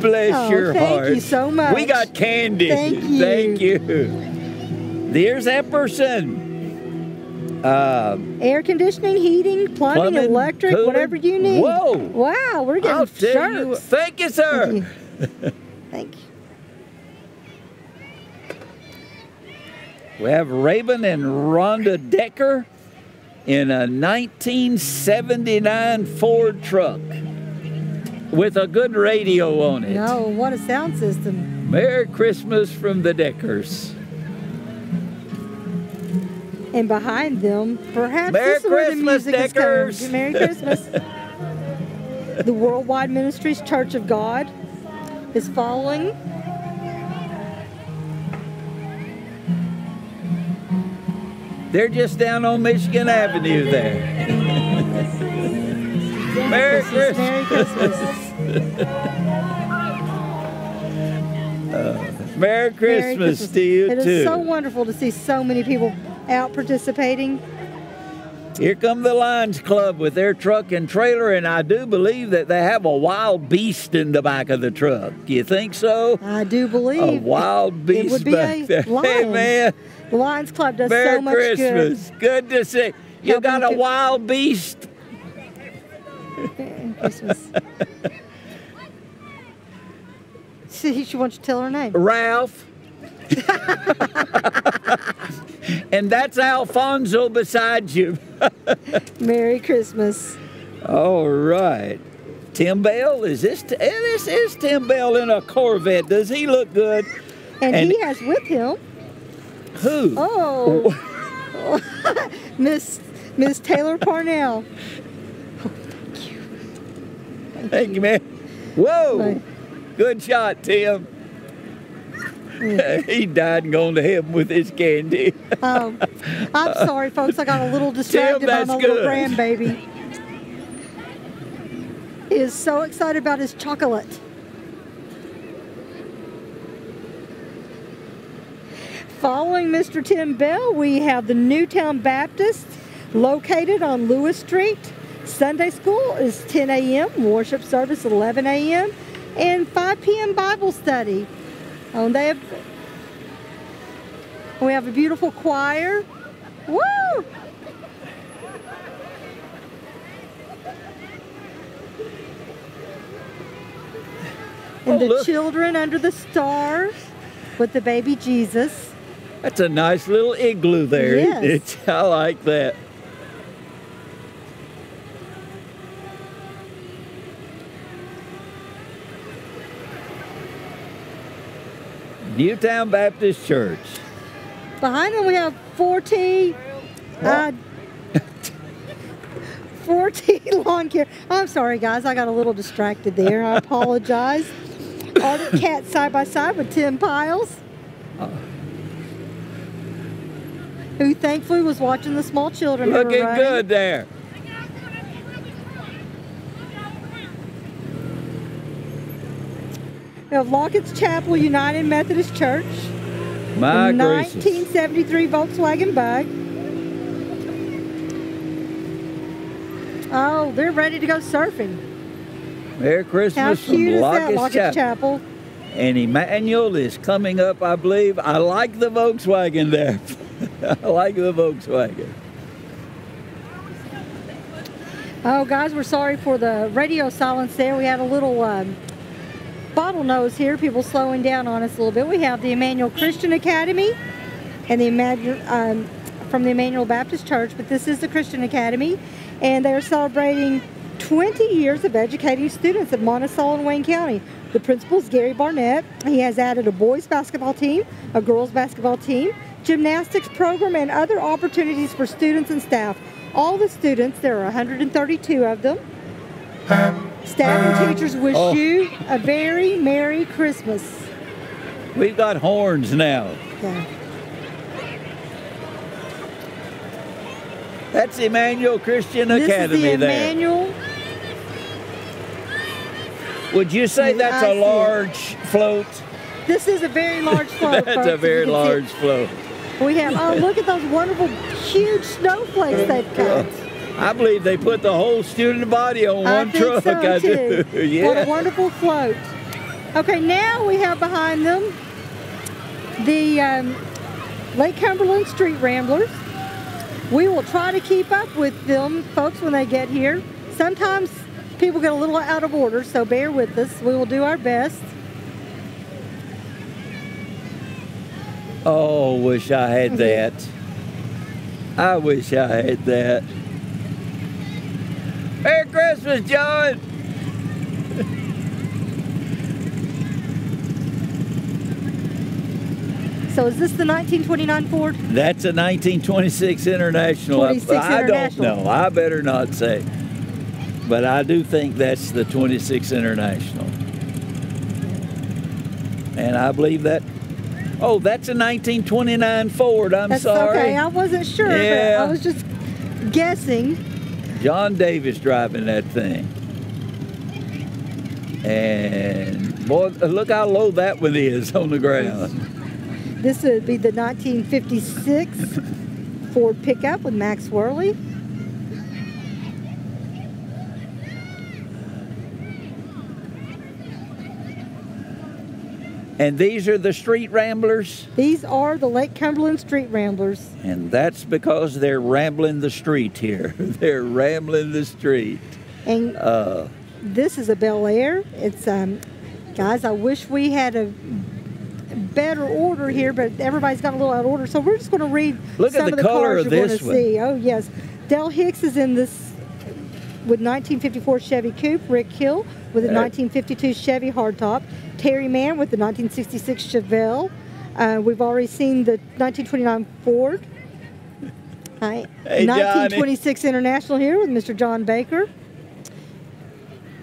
Bless your heart. Thank you so much. We got candy. Thank you. Thank you. There's Epperson. Air conditioning, heating, plumbing, electric, cooling. whatever you need. Whoa! Wow, we're getting I'll tell you. shirts. Thank you, sir. Thank you. Thank you. We have Raven and Rhonda Decker in a 1979 Ford truck with a good radio on it. No, what a sound system. Merry Christmas from the Deckers. And behind them, perhaps Merry this is where the Christmas, music Deckers. is coming. Merry Christmas. The Worldwide Ministries Church of God is following. They're just down on Michigan Avenue there. Merry Christmas. Merry Christmas. Merry Christmas to you, It too. is so wonderful to see so many people out participating. Here come the Lions Club with their truck and trailer, and I do believe that they have a wild beast in the back of the truck. You think so? I do believe. A wild beast it would be back a there. lion. Hey, man. The Lions Club does Merry so much Christmas. Good to see. You Helping got a to- wild beast. good. Merry Christmas. She wants you to tell her name. Ralph. And that's Alfonso beside you. Merry Christmas. All right. Tim Bell, is this? This is Tim Bell in a Corvette. Does he look good? And And- he has with him, Who? oh, Miss Taylor Parnell. Thank you, man. Whoa. Bye. Good shot, Tim. He died and gone to heaven with his candy. I'm sorry, folks. I got a little distracted by that's my little good. grandbaby. He is so excited about his chocolate. Following Mr. Tim Bell, we have the Newtown Baptist located on Lewis Street. Sunday school is 10 a.m., worship service 11 a.m., and 5 p.m. Bible study. We have a beautiful choir. Woo! And the look. children under the star with the baby Jesus. That's a nice little igloo there. Yes. Isn't it? I like that. Newtown Baptist Church. Behind them we have 4T. 4T lawn care. I'm sorry, guys. I got a little distracted there. I apologize. Arctic Cat side by side with Tim Piles, who thankfully was watching the small children. who were Looking running. good there. We have Lockett's Chapel United Methodist Church. My The gracious. 1973 Volkswagen Bug. Oh, they're ready to go surfing. Merry How Christmas from cute is that, Lockett's Lockett's Chapel. Chapel? And Emmanuel is coming up, I believe. I like the Volkswagen there. I like the Volkswagen. Oh, guys, we're sorry for the radio silence there. We had a little bottlenose here, people slowing down on us a little bit. We have the Emmanuel Christian Academy and the from the Emmanuel Baptist Church, but this is the Christian Academy, and they're celebrating 20 years of educating students at Monticello and Wayne County. The principal is Gary Barnett. He has added a boys basketball team, a girls basketball team, gymnastics program, and other opportunities for students and staff. All the students, there are 132 of them. Staff and teachers wish you a very Merry Christmas. We've got horns now. Yeah. That's Emmanuel Christian This Academy is the there. Emmanuel. Would you say that's I a see it. large float? This is a very large float. That's folks, a if very you can see it. large float. We have, oh, look at those wonderful, huge snowflakes they've got. I believe they put the whole student body on I one think truck. so, I too. do. Yeah. What a wonderful float. Okay, now we have behind them the Lake Cumberland Street Ramblers. We will try to keep up with them, folks, when they get here. Sometimes people get a little out of order, so bear with us. We will do our best. Oh, wish I had that. I wish I had that. Merry Christmas, John! So is this the 1929 Ford? That's a 1926 International. 26 I International. don't know. I better not say. But I do think that's the 26 International. And I believe that. Oh, that's a 1929 Ford. That's sorry. Okay, I wasn't sure, yeah. but I was just guessing. John Davis driving that thing. And boy, look how low that one is on the ground. This would be the 1956 Ford pickup with Max Worley. And these are the Street Ramblers? These are the Lake Cumberland Street Ramblers. And that's because they're rambling the street here. They're rambling the street. And this is a Bel Air. It's, guys, I wish we had a better order here, but everybody's got a little out of order. So we're just going to read some of the cars you're going to see. Oh, yes. Del Hicks is in this with 1954 Chevy Coupe. Rick Hill with a 1952 Chevy Hardtop. Terry Mann with the 1966 Chevelle. We've already seen the 1929 Ford. Hi. Hey, 1926 International here with Mr. John Baker.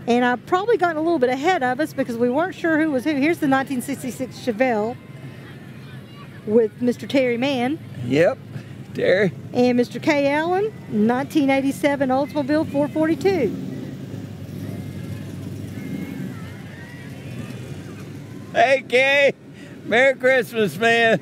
And I've probably gotten a little bit ahead of us because we weren't sure who was who. Here's the 1966 Chevelle with Mr. Terry Mann. Yep, Terry. And Mr. K. Allen, 1987 Oldsmobile 442. Hey, Kay. Merry Christmas, man.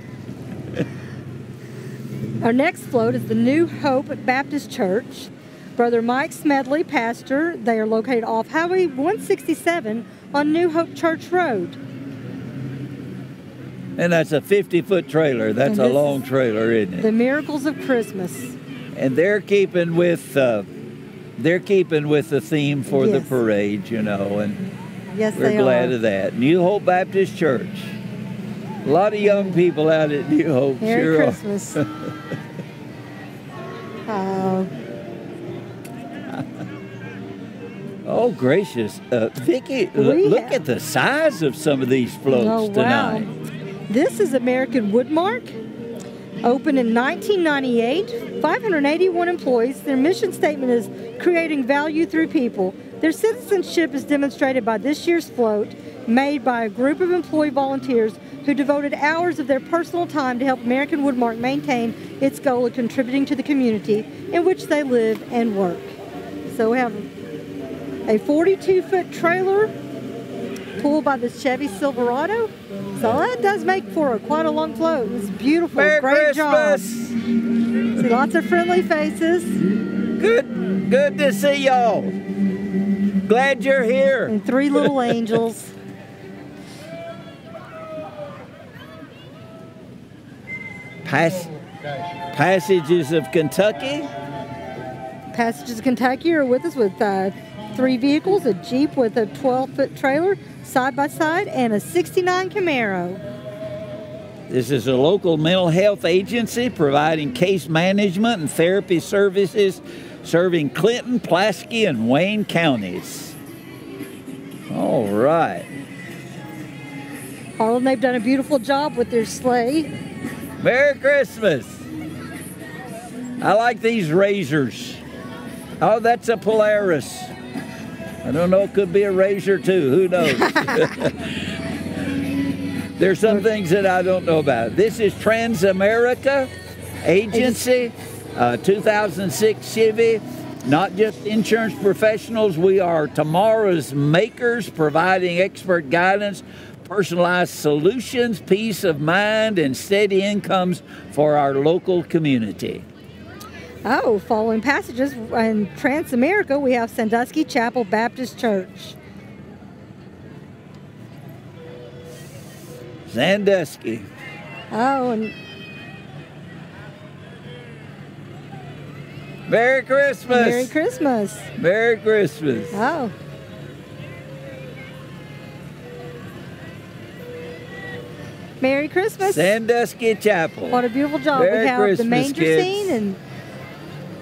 Our next float is the New Hope Baptist Church. Brother Mike Smedley, pastor. They are located off Highway 167 on New Hope Church Road. And that's a 50-foot trailer. That's a long trailer, isn't it? The Miracles of Christmas. And they're keeping with the theme for the parade, you know, and yes, we're glad of that. New Hope Baptist Church. A lot of young people out at New Hope. Merry Christmas. Oh, gracious. Vicki, look at the size of some of these floats tonight. This is American Woodmark. Opened in 1998, 581 employees. Their mission statement is creating value through people. Their citizenship is demonstrated by this year's float, made by a group of employee volunteers who devoted hours of their personal time to help American Woodmark maintain its goal of contributing to the community in which they live and work. So we have a 42-foot trailer pulled by the Chevy Silverado. So that does make for quite a long float. It's beautiful. Merry Great Christmas. job. See lots of friendly faces. Good to see y'all. Glad you're here. And three little angels. Passages of Kentucky. Passages of Kentucky are with us with 3 vehicles, a Jeep with a 12-foot trailer, side-by-side, and a 69 Camaro. This is a local mental health agency providing case management and therapy services serving Clinton, Pulaski, and Wayne counties. All right. Harlan, they've done a beautiful job with their sleigh. Merry Christmas. I like these razors. Oh, that's a Polaris. I don't know, it could be a razor too, who knows? There's some things that I don't know about. This is Transamerica Agency, 2006 Chevy. Not just insurance professionals, we are tomorrow's makers, providing expert guidance, personalized solutions, peace of mind, and steady incomes for our local community. Oh, following passages in Transamerica, we have Sandusky Chapel Baptist Church. Sandusky. Oh, and Merry Christmas. Merry Christmas. Merry Christmas. Oh. Merry Christmas. Sandusky Chapel. What a beautiful job. Merry We have Christmas, the manger kids. scene and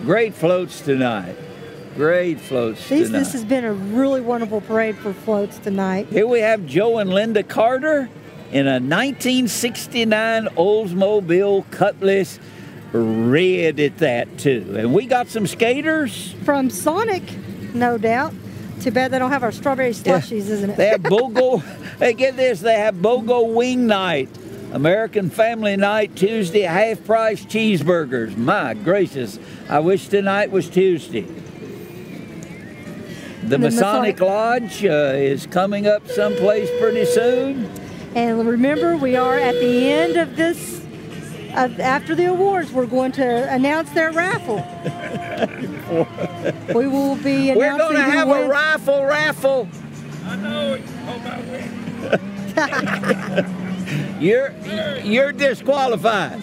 Great floats tonight. Great floats tonight. this has been a really wonderful parade for floats tonight. Here we have Joe and Linda Carter in a 1969 Oldsmobile Cutlass, red at that too. And we got some skaters. From Sonic, no doubt. Too bad they don't have our strawberry slushies, isn't it? They have BOGO. Hey, get this. They have BOGO Wing Night. American Family Night Tuesday, half-price cheeseburgers. My gracious. I wish tonight was Tuesday. The Masonic Lodge is coming up someplace pretty soon. And remember, we are at the end of this, after the awards, we're going to announce their raffle. We will be announcing We're going to have a raffle. I know it. Hope I win. You're disqualified.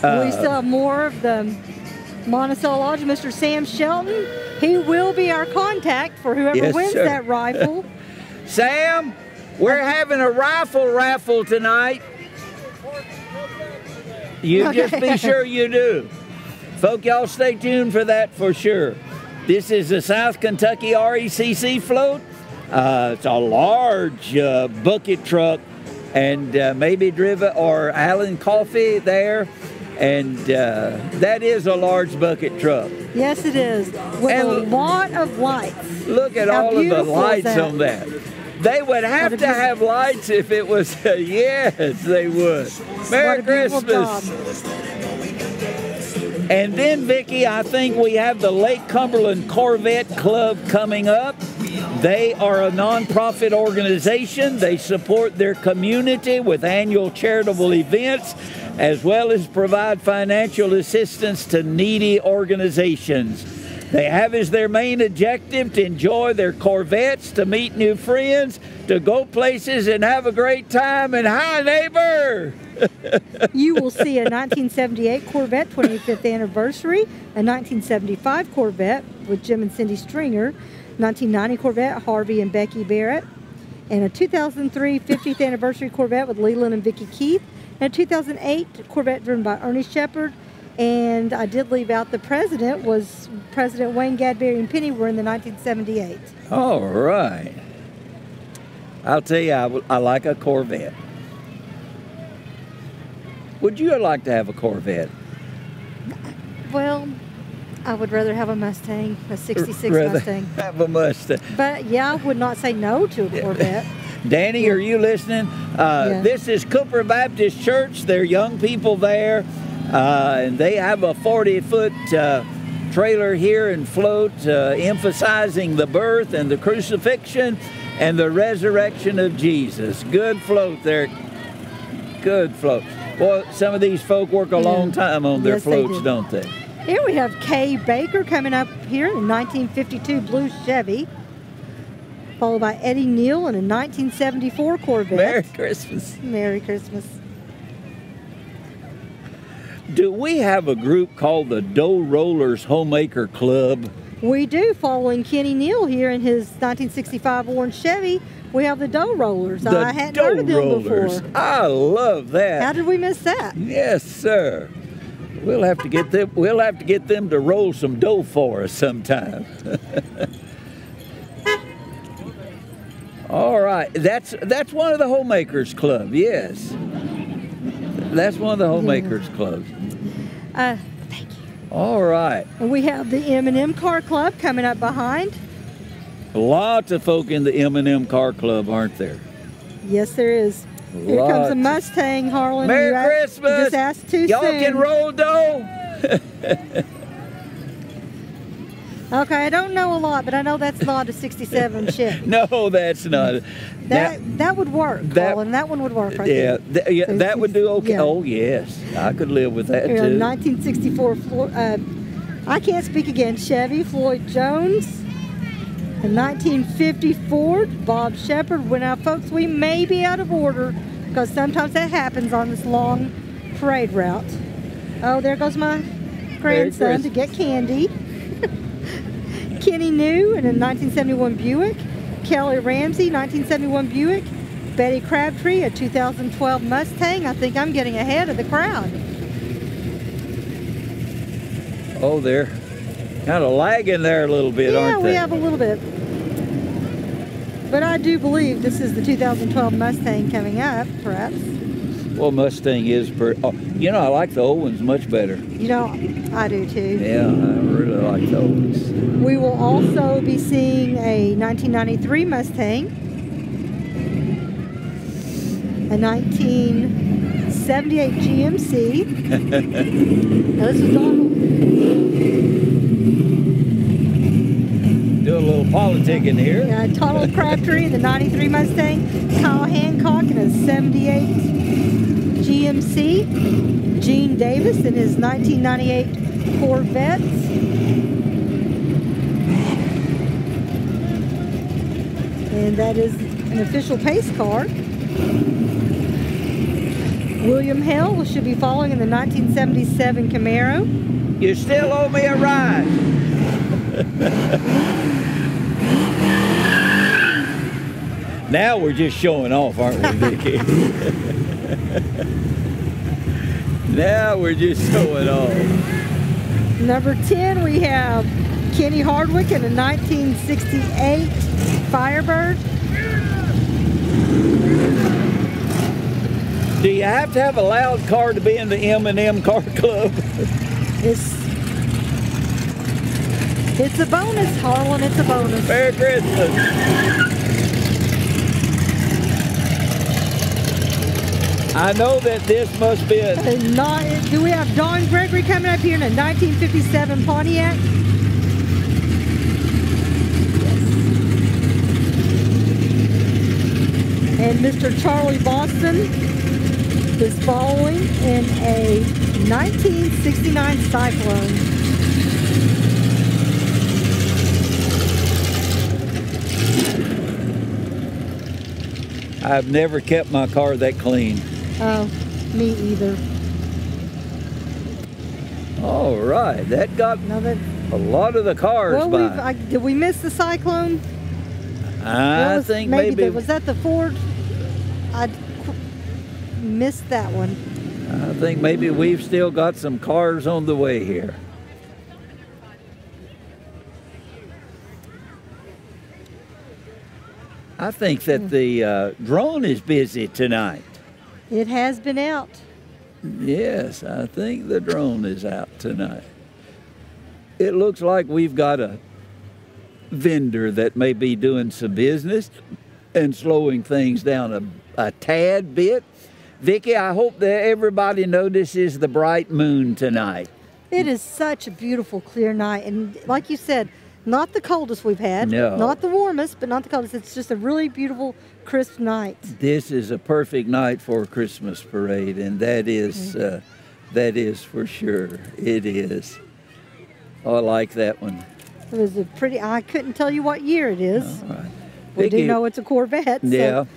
We still have more of the Monticello Lodge. Mr. Sam Shelton, he will be our contact for whoever Yes, wins sir. that rifle. Sam, we're having a raffle tonight. You just be sure you do. Folk, y'all stay tuned for that for sure. This is the South Kentucky RACC float. It's a large bucket truck, and maybe driven, or Allen Coffee there. And that is a large bucket truck. Yes, it is. With And a lot of lights. Look at How all of the beautiful is lights that? on that. They would have to have lights if it was, yes, they would. Merry What a beautiful Christmas. job. And then, Vicki, I think we have the Lake Cumberland Corvette Club coming up. They are a nonprofit organization. They support their community with annual charitable events, as well as provide financial assistance to needy organizations. They have as their main objective to enjoy their Corvettes, to meet new friends, to go places and have a great time. And hi, neighbor! You will see a 1978 Corvette 25th anniversary, a 1975 Corvette with Jim and Cindy Stringer, 1990 Corvette Harvey and Becky Barrett, and a 2003 50th anniversary Corvette with Leland and Vicki Keith, and a 2008 Corvette driven by Ernie Shepard. And I did leave out the president was President Wayne Gadberry and Penny were in the 1978. All right. I'll tell you, I like a Corvette. Would you like to have a Corvette? Well, I would rather have a Mustang, a 66 Rather Mustang. have a Mustang. But yeah, I would not say no to a Corvette. Danny, are you listening? Yeah. This is Cooper Baptist Church. They're young people there, and they have a 40-foot trailer here and float emphasizing the birth and the crucifixion and the resurrection of Jesus. Good float there. Good float. Boy, some of these folk work a long time on their Yes, they floats, do. don't they? Here we have Kay Baker coming up here in a 1952 blue Chevy, followed by Eddie Neal in a 1974 Corvette. Merry Christmas. Merry Christmas. Do we have a group called the Dough Rollers Homemaker Club? We do, following Kenny Neal here in his 1965 orange Chevy. We have the Dough Rollers. The I hadn't heard of them Rollers. before. I love that. How did we miss that? Yes, sir. We'll have to get them. We'll have to get them to roll some dough for us sometime. All right, that's one of the Homemakers Club. Yes, that's one of the Homemakers Clubs. Thank you. All right, And we have the M&M Car Club coming up behind. lots of folk in the M&M Car Club, aren't there? Yes, there is. Here comes a Lots. Mustang, Harlan. Merry You Christmas! just asked too Y'all soon. can roll dough. Okay, I don't know a lot, but I know that's not a 67 Chevy. No, that's not. That would work, that- Colin. That one would work right Yeah, there. yeah, So that would do okay. yeah. Oh yes, I could live with that Here, too. 1964 I can't speak again. Chevy Floyd Jones. In 1954, Bob Shepard. Well, now, folks, we may be out of order because sometimes that happens on this long parade route. Oh, there goes my grandson to get candy. Kenny New in a 1971 Buick. Kelly Ramsey, 1971 Buick. Betty Crabtree, a 2012 Mustang. I think I'm getting ahead of the crowd. Oh, they're kind of lagging there a little bit, aren't they? Yeah, we have a little bit. But I do believe this is the 2012 Mustang coming up, perhaps. Well, Mustang is pretty... Oh, you know, I like the old ones much better. You know, I do too. Yeah, I really like the old ones. We will also be seeing a 1993 Mustang, a 1978 GMC. Now, this is Donald. Do a little politicking here. Yeah, Donald Crabtree in the 93 Mustang, Kyle Hancock in a 78 GMC, Gene Davis in his 1998 Corvette, and that is an official pace car. William Hill should be following in the 1977 Camaro. You still owe me a ride. Now we're just showing off, aren't we, Vicki? Now we're just showing off. Number 10, we have Kenny Hardwick in a 1968 Firebird. Do you have to have a loud car to be in the M&M car club? It's a bonus, Harlan. It's a bonus. Merry Christmas. I know that this must be a... Do we have Don Gregory coming up here in a 1957 Pontiac? And Mr. Charlie Boston is following in a 1969 Cyclone. I've never kept my car that clean. Oh, me either. All right, that got a lot of the cars by. Did we miss the Cyclone? I think maybe. Was that the Ford? I missed that one. I think maybe we've still got some cars on the way here. I think that the drone is busy tonight. It has been out. Yes, I think the drone is out tonight. It looks like we've got a vendor that may be doing some business and slowing things down a tad bit. Vicki, I hope that everybody notices the bright moon tonight. It is such a beautiful, clear night. And like you said, not the coldest we've had. No. Not the warmest, but not the coldest. It's just a really beautiful, crisp night. This is a perfect night for a Christmas parade, and that is for sure. It is. Oh, I like that one. It was a pretty, I couldn't tell you what year it is. All right. We Vicki, do know it's a Corvette. Yeah. So.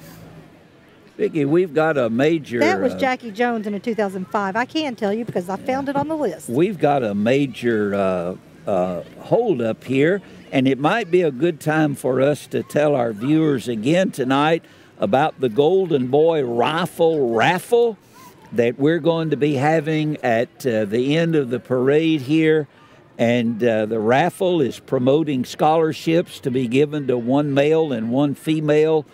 Vicki, we've got a major... That was Jackie Jones in a 2005. I can tell you because I found it on the list. We've got a major hold up here, and it might be a good time for us to tell our viewers again tonight about the Golden Boy raffle that we're going to be having at the end of the parade here. And the raffle is promoting scholarships to be given to one male and one female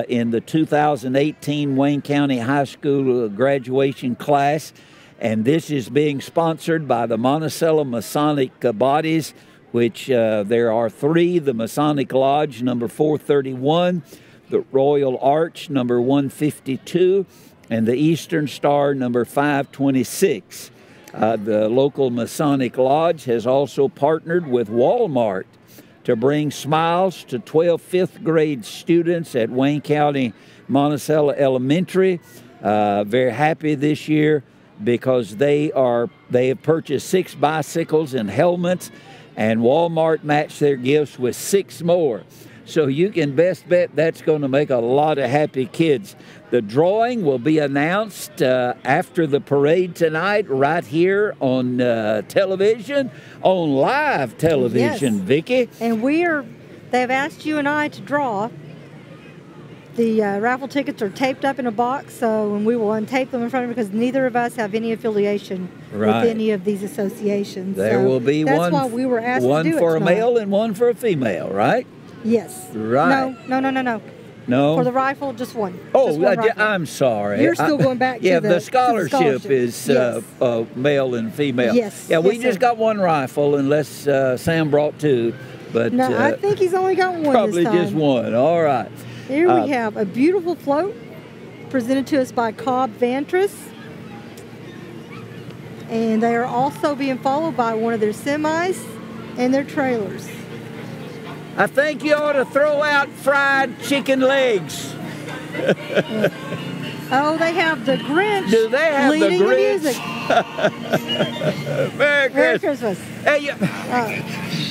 in the 2018 Wayne County High School graduation class. And this is being sponsored by the Monticello Masonic bodies, which there are three: the Masonic Lodge, number 431, the Royal Arch, number 152, and the Eastern Star, number 526. The local Masonic Lodge has also partnered with Walmart to bring smiles to 12 fifth grade students at Wayne County Monticello Elementary. Very happy this year because they have purchased 6 bicycles and helmets, and Walmart matched their gifts with 6 more. So you can best bet that's going to make a lot of happy kids. The drawing will be announced after the parade tonight right here on television, on live television, Yes. Vicki. And they've asked you and I to draw. The raffle tickets are taped up in a box, and we will untape them in front of you because neither of us have any affiliation Right. with any of these associations. There So will be that's one, why we were asked one to do for it a tonight. male and one for a female, right? Yes. Right. No. No? For the rifle, just one. Oh, Just one rifle. I'm sorry. You're still going back to yeah, the the scholarship is Yes. male and female. Yes, Yeah, we yes, just sir. got one rifle, unless Sam brought two. But No, I think he's only got one probably this time. just one. All right. Here we have a beautiful float presented to us by Cobb Vantris. And they are also being followed by one of their semis and their trailers. I think you ought to throw out fried chicken legs. Oh, they have the Grinch Do they have the leading Grinch? music. Merry Merry Christmas. Christmas. Hey,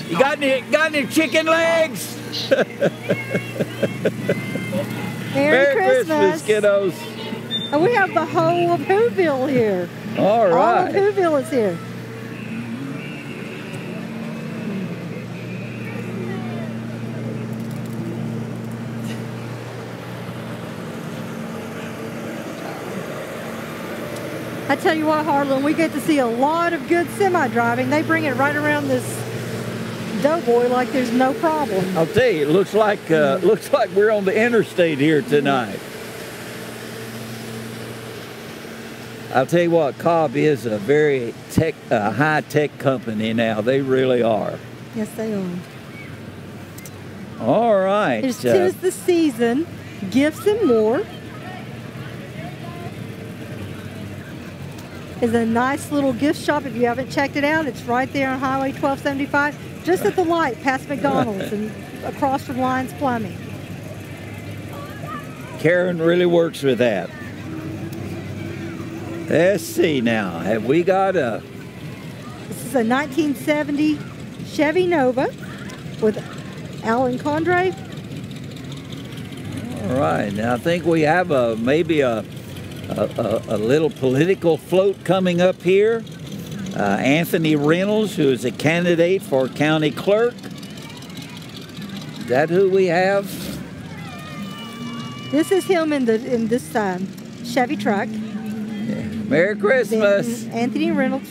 you got any chicken legs? Merry Christmas. kiddos. And we have the whole of Whoville here. All All of right. Whoville is here. I tell you what, Harlan, we get to see a lot of good semi-driving. They bring it right around this doughboy like there's no problem. I'll tell you, it looks like we're on the interstate here tonight. I'll tell you what, Cobb is a very high-tech company now. They really are. Yes, they are. All right. It's 'tis the season, gifts and more. Is a nice little gift shop. If you haven't checked it out, it's right there on Highway 1275, just at the light past McDonald's and across from Lyons Plumbing. Karen really works with that. Let's see now. Have we got a... This is a 1970 Chevy Nova with Alan Condrey. All right. Now, I think we have maybe a little political float coming up here. Anthony Reynolds, who is a candidate for county clerk. Is that who we have? This is him in this Chevy truck. Merry Christmas. Then Anthony Reynolds.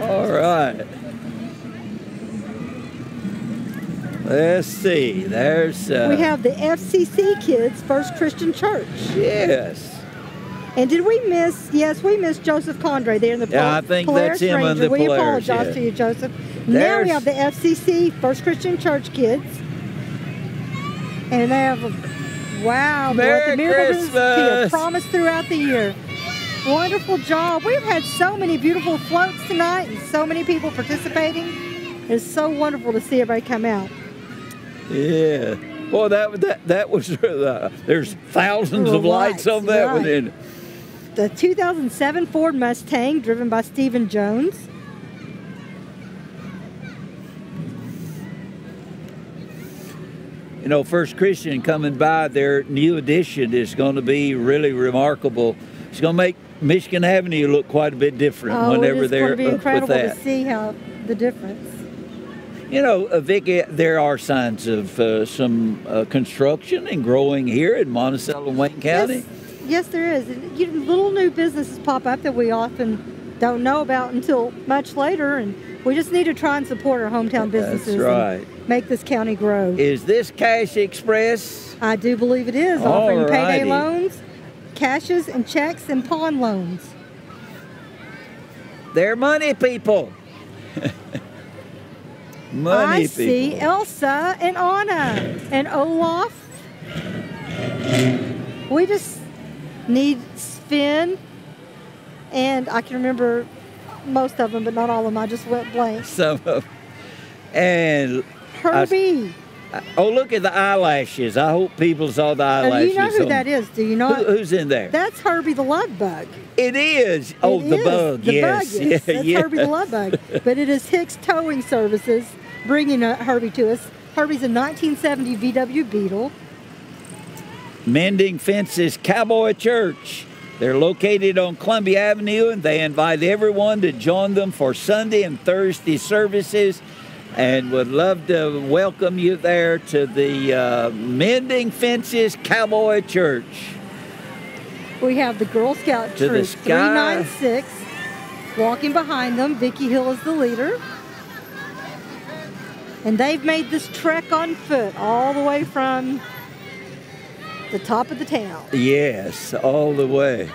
All right. Let's see. There's... We have the FCC Kids First Christian Church. Yes. And did we miss? Yes, we missed Joseph Condrey there in the Yeah, I think Polaris that's him in Ranger. the We Polaris, apologize yeah. to you, Joseph. Now we There's- have the FCC First Christian Church Kids. And they have wow, Merry the miracle is Christmas. promised throughout the year. Wonderful job. We've had so many beautiful floats tonight and so many people participating. It's so wonderful to see everybody come out. Yeah. Boy, that was... there's thousands of lights on that one. Right. And The 2007 Ford Mustang driven by Stephen Jones. you know, First Christian coming by, their new addition is going to be really remarkable. It's going to make Michigan Avenue look quite a bit different whenever they're it's going to be incredible with to that. see how the difference. You know, Vicki, there are signs of some construction and growing here in Monticello and Wayne County. Yes, there is. Little new businesses pop up that we often don't know about until much later, and we just need to try and support our hometown businesses. That's right. And make this county grow. Is this Cash Express? I do believe it is, offering payday Alrighty. loans, cashes, and checks, and pawn loans. They're money people. Money I people. see Elsa and Anna and Olaf. We just need Sven, and I can remember most of them, but not all of them. I just went blank. Some of, and Herbie. Oh, look at the eyelashes. I hope people saw the eyelashes. You know who that is, do you not? Who's in there? That's Herbie the Love Bug. It is. Oh, the bug, the yes. Bug, yes. That's yeah. Herbie the Love Bug. But it is Hicks Towing Services bringing Herbie to us. Herbie's a 1970 VW Beetle. Mending Fences Cowboy Church. They're located on Columbia Avenue, and they invite everyone to join them for Sunday and Thursday services, and would love to welcome you there to the Mending Fences Cowboy Church. We have the Girl Scout To the Troop sky. 396 walking behind them. Vicky Hill is the leader. And they've made this trek on foot all the way from the top of the town. Yes, all the way.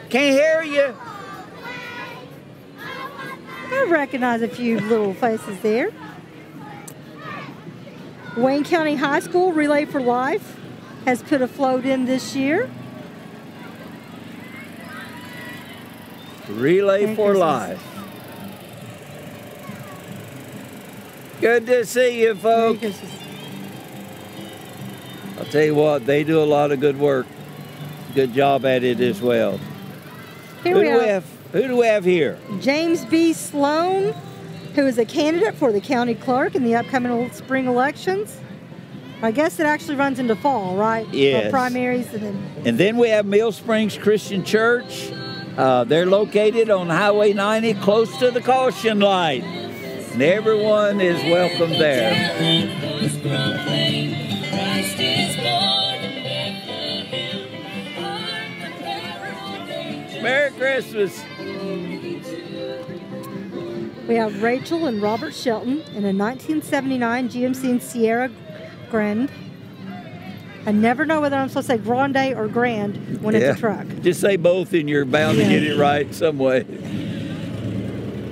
Can't hear you. I recognize a few little faces there. Wayne County High School Relay for Life has put a float in this year. Relay Merry for Christmas. Life. Good to see you, Merry folks. Christmas. I'll tell you what, they do a lot of good work. Good job at it as well. Here Who we do we have have? Who do we have here? James B. Sloan, who is a candidate for the county clerk in the upcoming spring elections. I guess it actually runs into fall, right? Yes. For primaries and then. And then we have Mill Springs Christian Church. They're located on Highway 90, close to the caution light. And everyone is welcome there. Merry Christmas. We have Rachel and Robert Shelton in a 1979 GMC and Sierra Grand. I never know whether I'm supposed to say Grande or Grand when it's a truck. Just say both and you're bound to get it right some way.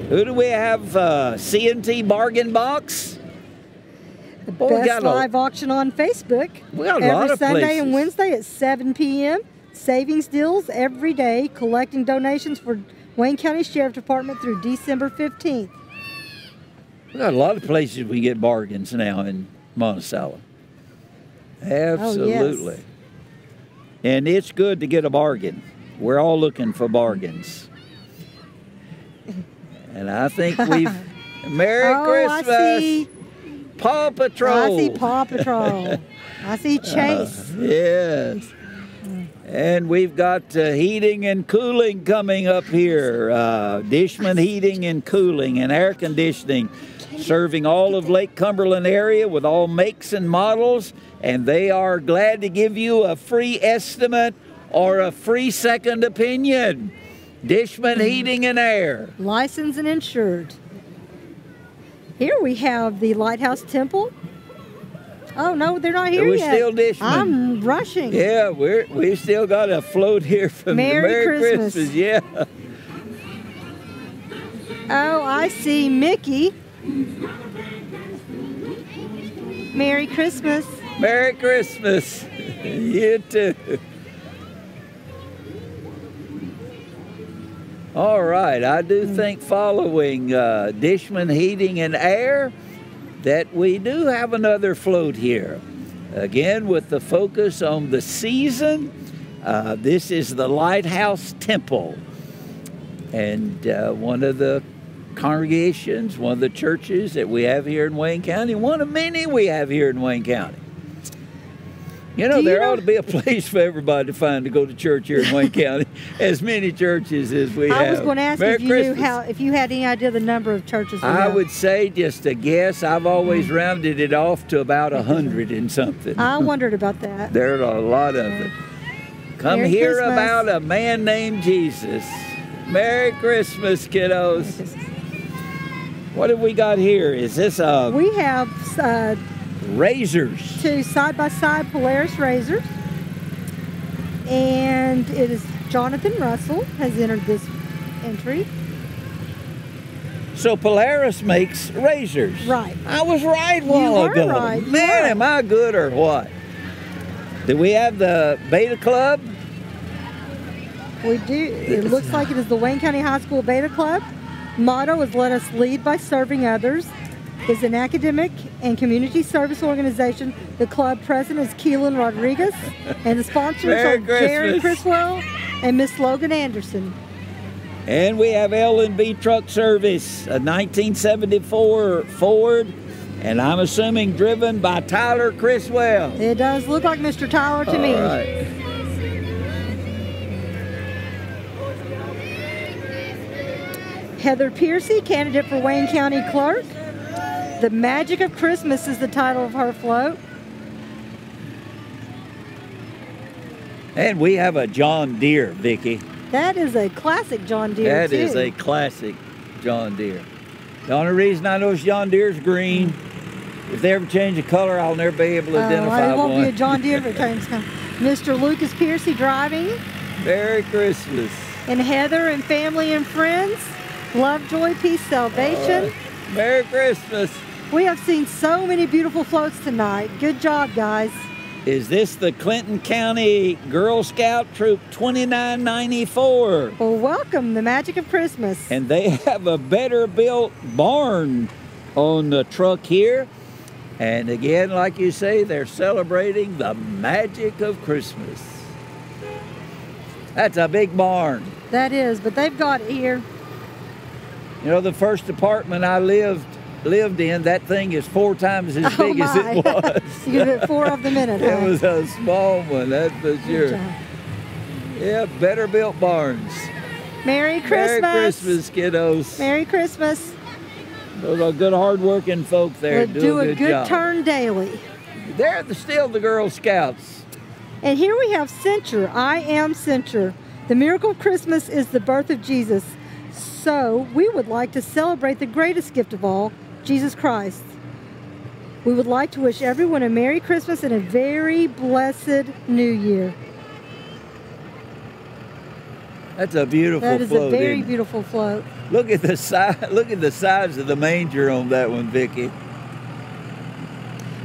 Who do we have? C&T Bargain Box? The Oh, we best got a- live auction on Facebook. We got a every lot of Sunday places. and Wednesday at 7 p.m. Savings deals every day, collecting donations for Wayne County Sheriff Department through December 15th. We got a lot of places we get bargains now in Monticello. Absolutely. And it's good to get a bargain. We're all looking for bargains. And I think we've... Merry Christmas! I see. Paw Patrol! I see Paw Patrol. I see Chase. Yes. And we've got heating and cooling coming up here. Dishman Heating and Cooling and Air Conditioning, serving all of Lake Cumberland area with all makes and models. And they are glad to give you a free estimate or a free second opinion. Dishman Heating and Air. Licensed and insured. Here we have the Lighthouse Temple. Oh, no, they're not here We're yet. still Dishman. I'm rushing. Yeah, we've still got a float here from Merry Christmas. Yeah. Oh, I see Mickey. Merry Christmas. Merry Christmas. You too. All right, I do think following Dishman Heating and Air that we do have another float here. Again, with the focus on the season, this is the Lighthouse Temple. And one of the congregations, one of the churches that we have here in Wayne County, one of many we have here in Wayne County. You know, there ought to be a place for everybody to find to go to church here in Wayne County, as many churches as we have. I was going to ask Merry if you Christmas. knew if you had any idea the number of churches we I have. would say, just a guess, I've always rounded it off to about 100 and something. I wondered about that. There are a lot of them. Come Merry hear Christmas. about a man named Jesus. Merry Christmas, kiddos. What have we got here? Is this We have razors? two side-by-side Polaris razors. And it is Jonathan Russell has entered this entry. So Polaris makes razors. Right. I was right a while are ago. right. You Man, are. am I good or what? Do we have the Beta Club? We do. It looks like it is the Wayne County High School Beta Club. Motto is let us lead by serving others. is an academic and community service organization. The club president is Keelan Rodriguez, and the sponsors Merry are Jerry Christmas. Criswell and Miss Logan Anderson. And we have L&B Truck Service, a 1974 Ford, and I'm assuming driven by Tyler Criswell. It does look like Mr. Tyler to me. All right. Heather Piercy, candidate for Wayne County Clerk. The Magic of Christmas is the title of her float. And we have a John Deere, Vicki. That is a classic John Deere, That is a classic John Deere. The only reason I know it's John Deere's green. If they ever change the color, I'll never be able to identify it won't one. be a John Deere if it turns. Mr. Lucas Piercy driving. Merry Christmas. And Heather and family and friends. Love, joy, peace, salvation. Merry Christmas. We have seen so many beautiful floats tonight. Good job, guys. Is this the Clinton County Girl Scout Troop 2994? Well, welcome, the Magic of Christmas. And they have a better built barn on the truck here. And again, like you say, they're celebrating the magic of Christmas. That's a big barn. That is, but they've got it here. You know, the first apartment I lived in, that thing is 4 times as big as it was. You give it 4 of them in it, It huh? was a small one, that's for sure. job. Yeah, better built barns. Merry Christmas. Merry Christmas, kiddos. Merry Christmas. Those are good, hard-working folk there. We'll do a good job. turn daily. They're still the Girl Scouts. And here we have Cincher. I am Cincher. The miracle of Christmas is the birth of Jesus. So we would like to celebrate the greatest gift of all, Jesus Christ. We would like to wish everyone a Merry Christmas and a very blessed New Year. That's a beautiful That is float. a very isn't it? beautiful float. Look at the size. Look at the size of the manger on that one, Vicki.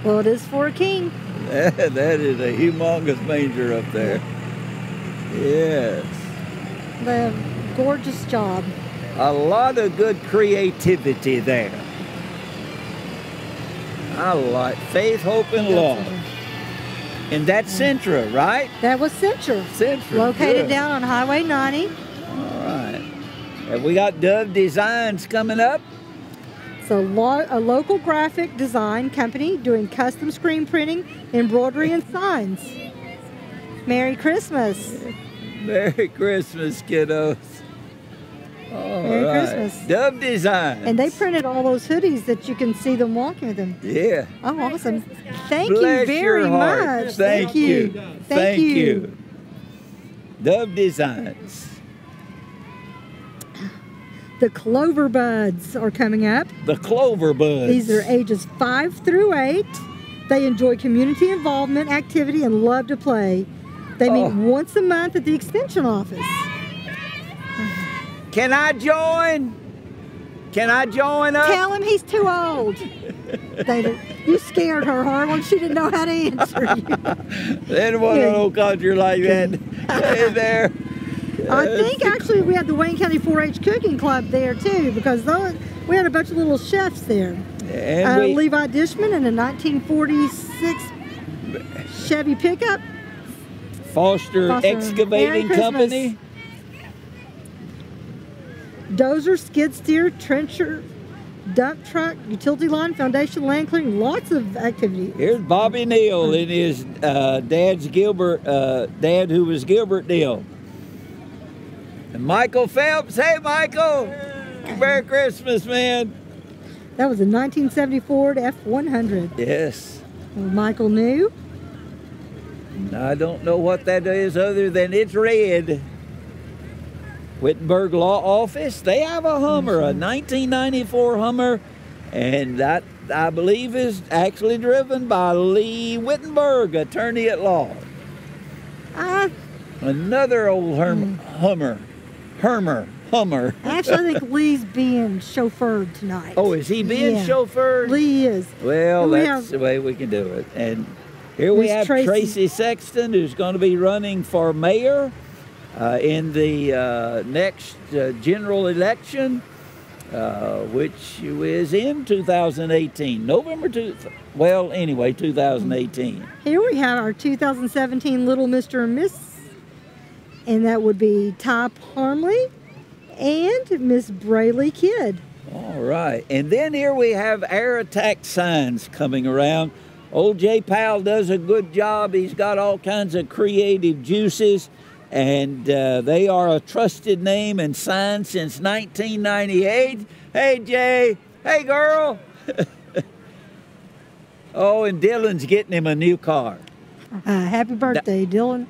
Well, it is for a king. That is a humongous manger up there. Yes. The gorgeous job. A lot of good creativity there. I like faith, hope, and love. And that's Centra, right? That was Cincher. Centra. Located good. down on Highway 90. All right. And we got Dove Designs coming up. It's a local graphic design company doing custom screen printing, embroidery, and signs. Merry Christmas. Merry Christmas, kiddos. All Merry right. Christmas. Dove Designs. And they printed all those hoodies that you can see them walking with them. Yeah. Oh, awesome. Thank Bless you very your heart. much. Thank you. Thank you. Dove Designs. The Clover Buds are coming up. The Clover Buds. These are ages 5 through 8. They enjoy community involvement, activity, and love to play. They meet once a month at the extension office. Can I join? Can I join up? Tell him he's too old. You scared her, Harlan. She didn't know how to answer you. They don't want an old country like that. Hey there. I think actually we had the Wayne County 4-H Cooking Club there too, because we had a bunch of little chefs there. And Levi Dishman in a 1946 Chevy pickup. Foster Excavating Merry Company. Dozer, skid steer, trencher, dump truck, utility line, foundation, land clearing, lots of activity. Here's Bobby Neal and his dad who was Gilbert Neal. And Michael Phelps. Hey, Michael. Merry Christmas, man. That was a 1974 F100. Yes. Michael knew. I don't know what that is other than it's red. Wittenberg Law Office, they have a Hummer, a 1994 Hummer, and that, I believe, is actually driven by Lee Wittenberg, attorney at law. Another old Hummer. Actually, I think Lee's being chauffeured tonight. Oh, is he being chauffeured? Lee is. Well, that's the way we can do it. And here we have Tracy Sexton, who's going to be running for mayor in the next general election. which is in 2018, well, anyway, 2018. Here we have our 2017 Little Mr. and Miss, and that would be Ty Parmley and Miss Brayley Kidd. All right, and then here we have air attack signs coming around. Old J Powell does a good job. He's got all kinds of creative juices, and they are a trusted name and sign since 1998. Hey, Jay. Hey, girl. Oh, and Dylan's getting him a new car. Happy birthday, Dylan.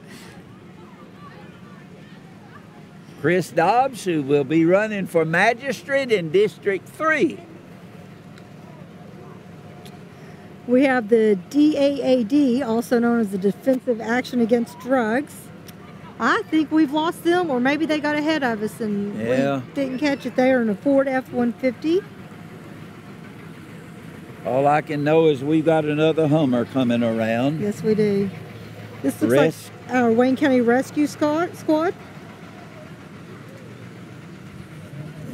Chris Dobbs, who will be running for magistrate in District 3. We have the DAAD, also known as the Defensive Action Against Drugs. I think we've lost them, or maybe they got ahead of us and we didn't catch it there in a Ford F-150. All I can know is we've got another Hummer coming around. Yes, we do. This looks like our Wayne County Rescue Squad.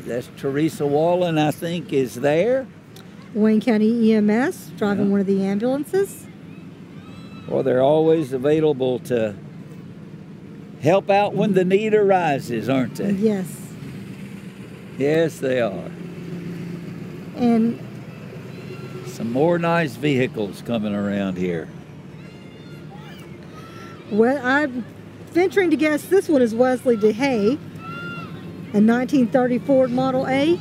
That's Teresa Wallen, I think, is there. Wayne County EMS driving one of the ambulances. Well, they're always available to help out when the need arises, aren't they? Yes. Yes, they are. And some more nice vehicles coming around here. Well, I'm venturing to guess this one is Wesley DeHay, a 1930 Ford Model A.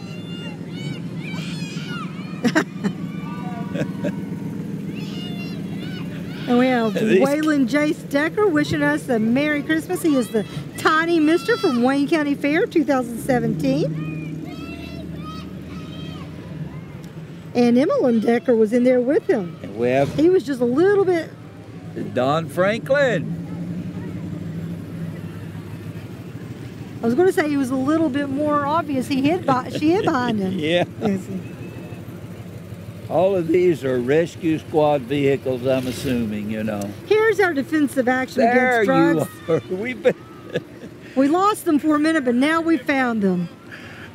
And we have Waylon Jace Decker wishing us a Merry Christmas. He is the Tiny Mister from Wayne County Fair 2017. And Emmeline Decker was in there with him. And we have he was just a little bit. Don Franklin. I was going to say he was a little bit more obvious. She hid behind him. Yeah. All of these are rescue squad vehicles, I'm assuming, you know. Here's our defensive action against drugs. There you are. We lost them for a minute, but now we found them.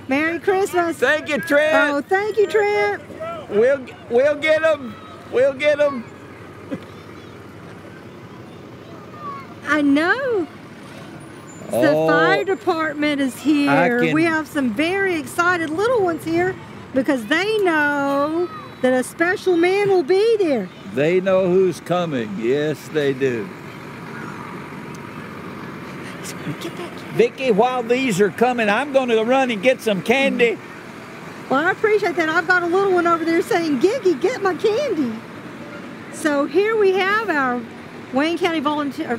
Merry Christmas. Thank you, Trent. Oh, thank you, Trent. We'll get them. We'll get them. I know. The fire department is here. We have some very excited little ones here because they know that a special man will be there. They know who's coming. Yes, they do. Vicki, while these are coming, I'm going to run and get some candy. Well, I appreciate that. I've got a little one over there saying, Giggy, get my candy. So here we have our Wayne County Volunteer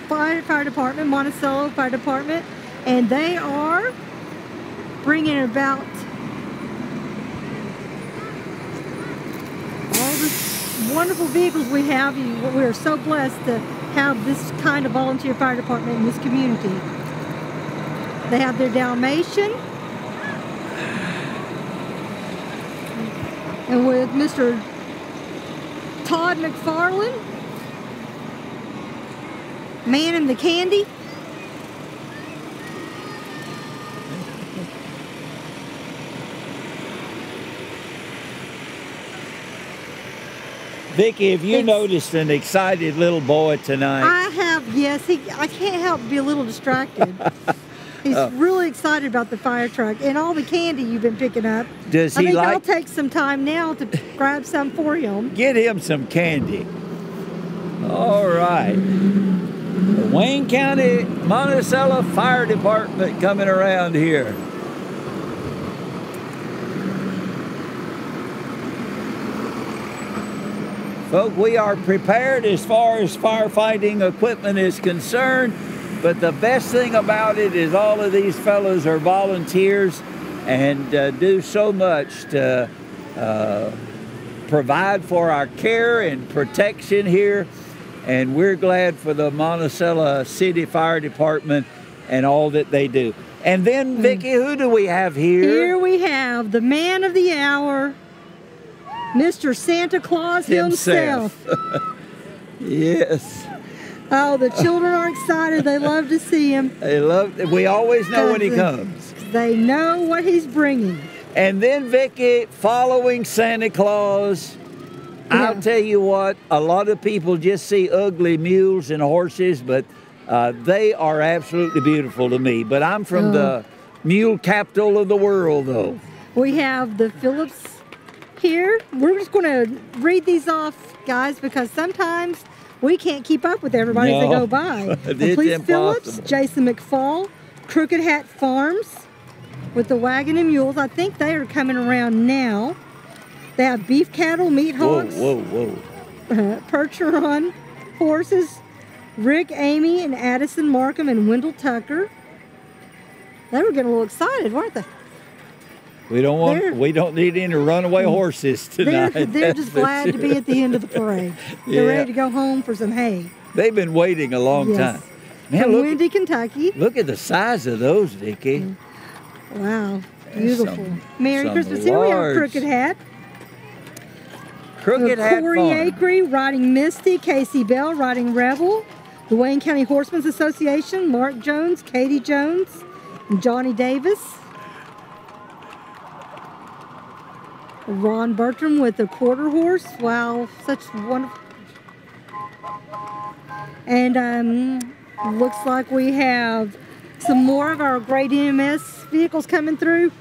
Fire Department, Monticello Fire Department, and they are bringing about all the wonderful vehicles we have. We are so blessed to have this kind of volunteer fire department in this community. They have their Dalmatian, and with Mr. Todd McFarland manning the candy. Vicki, have you noticed an excited little boy tonight? I have, yes. I can't help but be a little distracted. He's really excited about the fire truck and all the candy you've been picking up. Does he like? I'll take some time now to grab some for him. Get him some candy. All right. The Wayne County Monticello Fire Department coming around here. Folks, we are prepared as far as firefighting equipment is concerned, but the best thing about it is all of these fellows are volunteers and do so much to provide for our care and protection here. And we're glad for the Monticello City Fire Department and all that they do. And then, Vicki, who do we have here? Here we have the man of the hour, Mr. Santa Claus himself. Yes. Oh, the children are excited. They love to see him. We always know when he comes. they know what he's bringing. And then, Vicki, following Santa Claus, Yeah. I'll tell you what, a lot of people just see ugly mules and horses, but they are absolutely beautiful to me. But I'm from the mule capital of the world, though. We have the Phillips here. We're just going to read these off, guys, because sometimes we can't keep up with everybody as they go by. It's Police Phillips, impossible. Jason McFall, Crooked Hat Farms with the wagon and mules. I think they are coming around now. They have beef cattle, meat hogs, Whoa. Percheron horses, Rick, Amy, and Addison Markham and Wendell Tucker. They were getting a little excited, weren't they? We don't need any runaway horses tonight. They're just glad to be at the end of the parade. They're Yeah. ready to go home for some hay. They've been waiting a long Yes. time. Man, From look, Windy, Kentucky. look at the size of those, Vicki. Wow, beautiful. Some- Merry some Christmas. Here we have large- Crooked Hat. Crooked Hat Corey Farm. Acree riding Misty, Casey Bell riding Rebel, the Wayne County Horsemen's Association, Mark Jones, Katie Jones, and Johnny Davis. Ron Bertram with the quarter horse. Wow, such wonderful. And looks like we have some more of our great EMS vehicles coming through.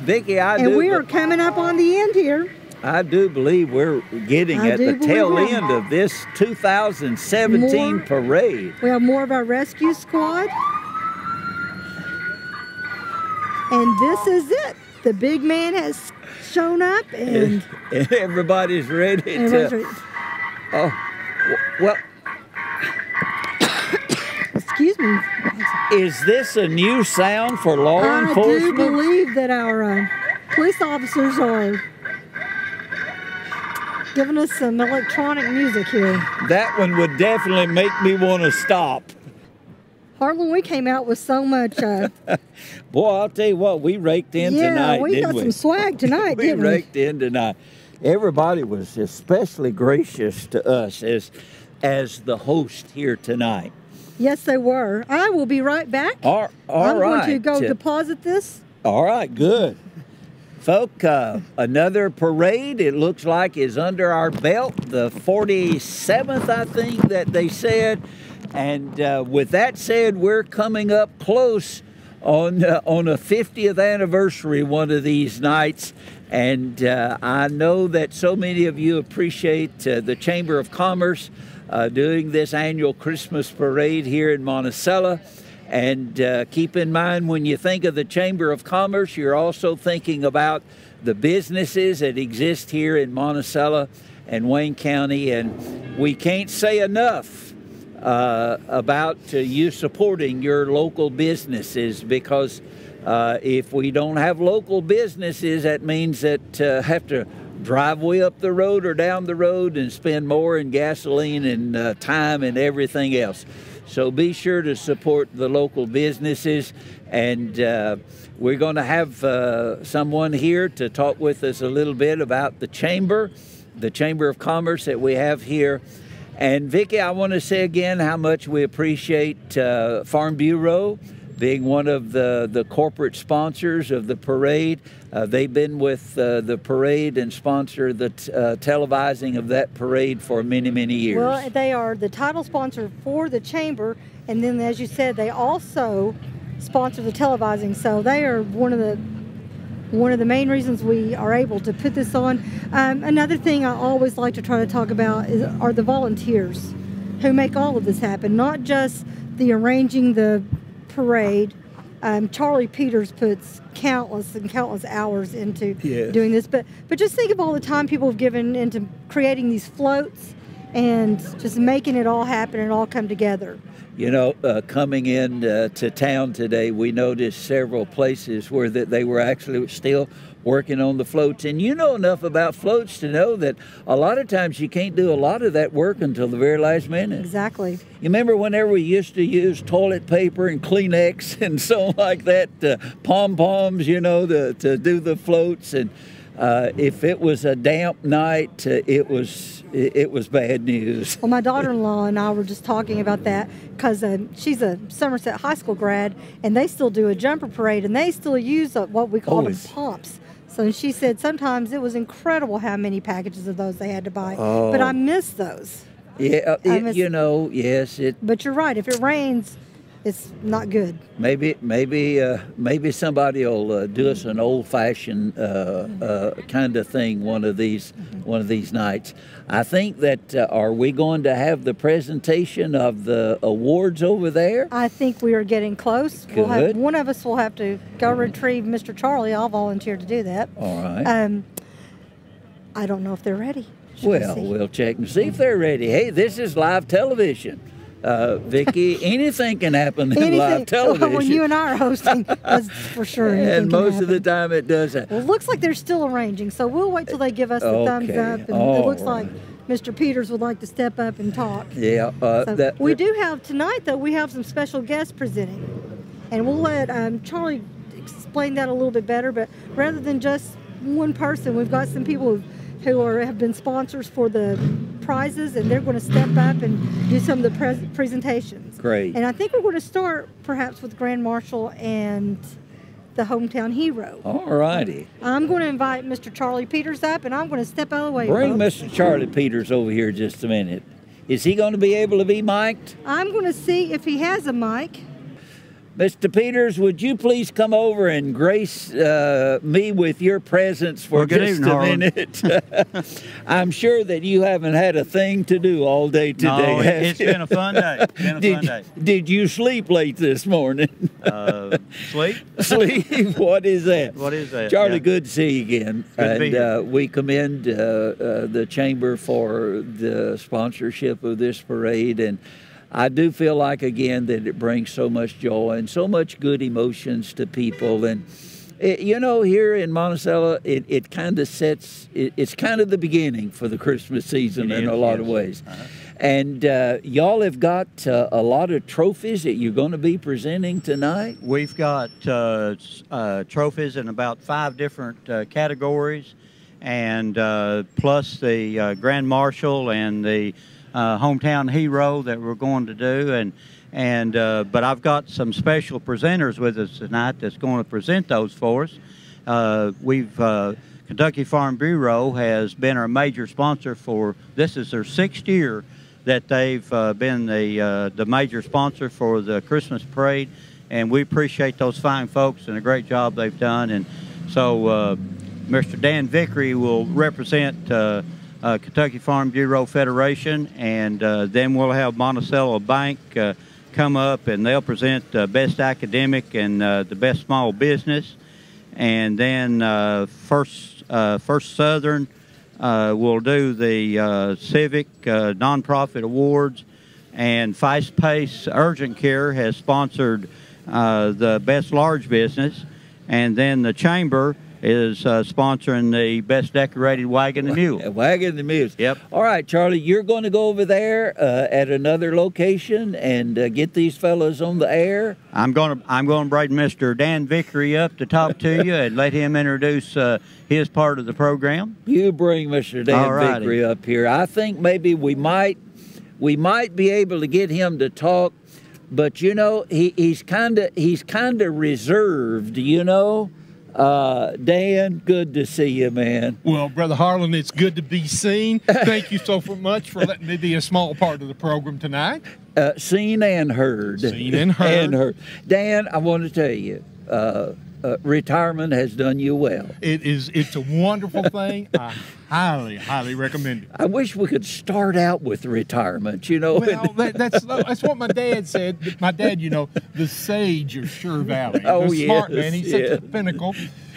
Vicki, And we are coming up on the end here. I do believe we're getting I at do the believe tail we are. end of this 2017 More. parade. We have more of our rescue squad. And this is it. The big man has shown up and And everybody's ready everybody's to. ready. Oh, well, Excuse me. is this a new sound for law I do enforcement? believe that our police officers are giving us some electronic music here. That one would definitely make me want to stop. Harlan, we came out with so much. Boy, I'll tell you what, we raked in Yeah, tonight, we didn't got we? some swag tonight, We didn't we? raked in tonight. Everybody was especially gracious to us as the host here tonight. Yes, they were. I will be right back. All I'm right. going to go deposit this. All right, good. Folk, another parade, it looks like, is under our belt, the 47th, I think, that they said. And with that said, we're coming up close on a 50th anniversary one of these nights. And I know that so many of you appreciate the Chamber of Commerce doing this annual Christmas parade here in Monticello. And keep in mind, when you think of the Chamber of Commerce, you're also thinking about the businesses that exist here in Monticello and Wayne County. And we can't say enough about you supporting your local businesses, because if we don't have local businesses, that means that have to drive way up the road or down the road and spend more in gasoline and time and everything else. So be sure to support the local businesses, and we're going to have someone here to talk with us a little bit about the Chamber of Commerce that we have here. And Vicki, I want to say again how much we appreciate Farm Bureau being one of the corporate sponsors of the parade. They've been with the parade and sponsor the televising of that parade for many, many years. Well, they are the title sponsor for the Chamber, and then, as you said, they also sponsor the televising. So they are one of the main reasons we are able to put this on. Another thing I always like to try to talk about are the volunteers who make all of this happen, not just the arranging the parade. Charlie Peters puts countless hours into doing this, but just think of all the time people have given into creating these floats and just making it all happen and all come together. You know, coming in to town today, we noticed several places where they were actually still working on the floats. And you know enough about floats to know that a lot of times you can't do a lot of that work until the very last minute. Exactly. You remember whenever we used to use toilet paper and Kleenex and so like that, pom-poms, you know, to do the floats. And If it was a damp night, it was bad news. Well, my daughter-in-law and I were just talking about that because she's a Somerset High School grad, and they still do a jumper parade, and they still use what we call them pumps. So she said sometimes it was incredible how many packages of those they had to buy. Oh. But I miss those. Yeah, you know, yes. But you're right. If it rains, it's not good. Maybe somebody will do us an old-fashioned kind of thing one of these nights. I think that are we going to have the presentation of the awards over there? I think we are getting close. Good. One of us will have to go retrieve Mr. Charlie. I'll volunteer to do that. All right. I don't know if they're ready. Well, we'll check and see if they're ready. Hey, this is live television. Vicki, anything can happen in live television. When you and I are hosting, that's for sure. And most of the time it does that. Well, it looks like they're still arranging, so we'll wait till they give us the thumbs up. And it looks like Mr. Peters would like to step up and talk. Yeah. We do have tonight, though, we have some special guests presenting. And we'll let Charlie explain that a little bit better. But rather than just one person, we've got some people who have been sponsors for the prizes, and they're going to step up and do some of the presentations. Great. And I think we're going to start perhaps with Grand Marshal and the hometown hero. All righty. I'm going to invite Mr. Charlie Peters up, and I'm going to step out of the way. Bring Mr. Charlie Peters over here just a minute. Is he going to be able to be mic'd? I'm going to see if he has a mic. Mr. Peters, would you please come over and grace me with your presence for just a minute? I'm sure that you haven't had a thing to do all day today. No, it's been a fun day. Did you sleep late this morning? Sleep? Sleep? What is that? What is that? Charlie, good to see you again. Good to be here. We commend the Chamber for the sponsorship of this parade, and I do feel like, again, that it brings so much joy and so much good emotions to people. And, you know, here in Monticello, it kind of sets, it's kind of the beginning for the Christmas season in a lot of ways. And y'all have got a lot of trophies that you're going to be presenting tonight? We've got trophies in about 5 different categories, and plus the Grand Marshal and the hometown hero that we're going to do, but I've got some special presenters with us tonight that's going to present those for us. Kentucky Farm Bureau has been our major sponsor for, this is their 6th year that they've been the major sponsor for the Christmas parade, and we appreciate those fine folks and a great job they've done. And so Mr. Dan Vickery will represent Kentucky Farm Bureau Federation, and then we'll have Monticello Bank come up, and they'll present Best Academic and the Best Small Business. And then First Southern will do the Civic Nonprofit Awards, and Fast Pace Urgent Care has sponsored the Best Large Business, and then the Chamber is sponsoring the Best Decorated Wagon and Mule. Wagon and Mules. Yep. All right, Charlie, you're going to go over there at another location and get these fellows on the air. I'm going to bring Mr. Dan Vickery up to talk to you and let him introduce his part of the program. You bring Mr. Dan Vickery up here. I think maybe we might be able to get him to talk, but you know he's kind of reserved, you know. Dan, good to see you, man. Well, Brother Harlan, it's good to be seen. Thank you so much for letting me be a small part of the program tonight. Seen and heard. Seen and heard. And heard. Dan, I want to tell you, retirement has done you well. It's a wonderful thing. I highly recommend it. I wish we could start out with retirement, you know. Well, that's what my dad said. My dad, you know, the sage of Sure Valley. Oh, the smart man. He's such yes. a pinnacle.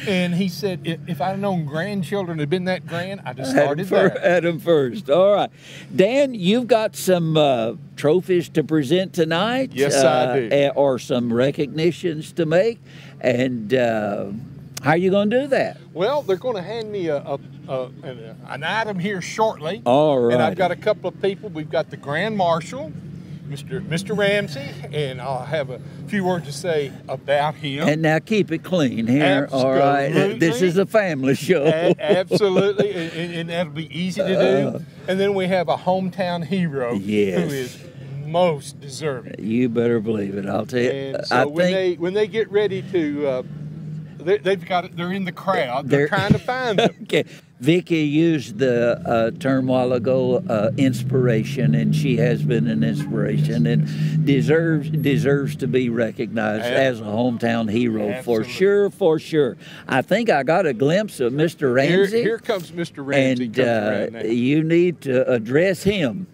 And he said, if I'd known grandchildren had been that grand, I'd have started there. At them first. All right. Dan, you've got some trophies to present tonight. Yes, I do. Or some recognitions to make. And how are you going to do that? Well, they're going to hand me an item here shortly. All right. And I've got a couple of people. We've got the Grand Marshal. Mr. Ramsey, and I'll have a few words to say about him. And now keep it clean here, all right? This is a family show. Absolutely, and that'll be easy to do. And then we have a hometown hero who is most deserving. You better believe it. I'll tell you. And so when they get ready to, they're in the crowd. They're trying to find them. Okay. Vicki used the term a while ago, inspiration, and she has been an inspiration and deserves to be recognized as a hometown hero. Absolutely. For sure. I think I got a glimpse of Mr. Ramsey. Here comes Mr. Ramsey. And you need to address him.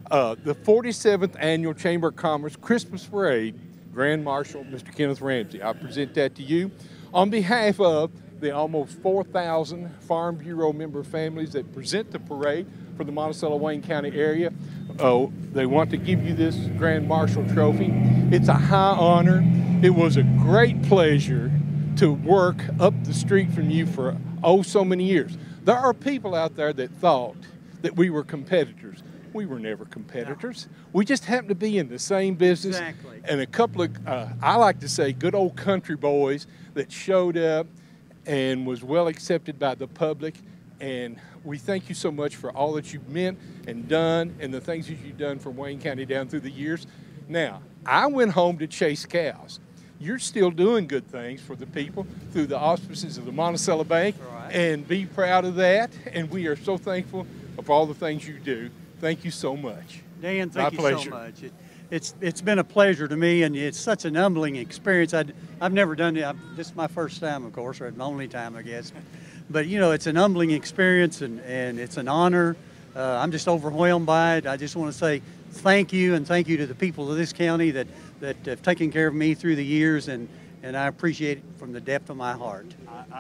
The 47th Annual Chamber of Commerce Christmas Parade, Grand Marshal Mr. Kenneth Ramsey. I present that to you on behalf of the almost 4,000 Farm Bureau member families that present the parade for the Monticello Wayne County area. They want to give you this Grand Marshal trophy. It's a high honor. It was a great pleasure to work up the street from you for so many years. There are people out there that thought that we were competitors. We were never competitors. We just happened to be in the same business. Exactly. And a couple of, I like to say, good old country boys that showed up and was well accepted by the public. And we thank you so much for all that you've meant and done and the things that you've done for Wayne County down through the years. Now, I went home to chase cows. You're still doing good things for the people through the auspices of the Monticello Bank, and be proud of that. And we are so thankful for all the things you do. Thank you so much. Dan, thank you so much. It's been a pleasure to me, and it's such an humbling experience. I've never done it. This is my first time, of course, or my only time, I guess. But, you know, it's an humbling experience, and it's an honor. I'm just overwhelmed by it. I just want to say thank you, and thank you to the people of this county that have taken care of me through the years, and I appreciate it from the depth of my heart.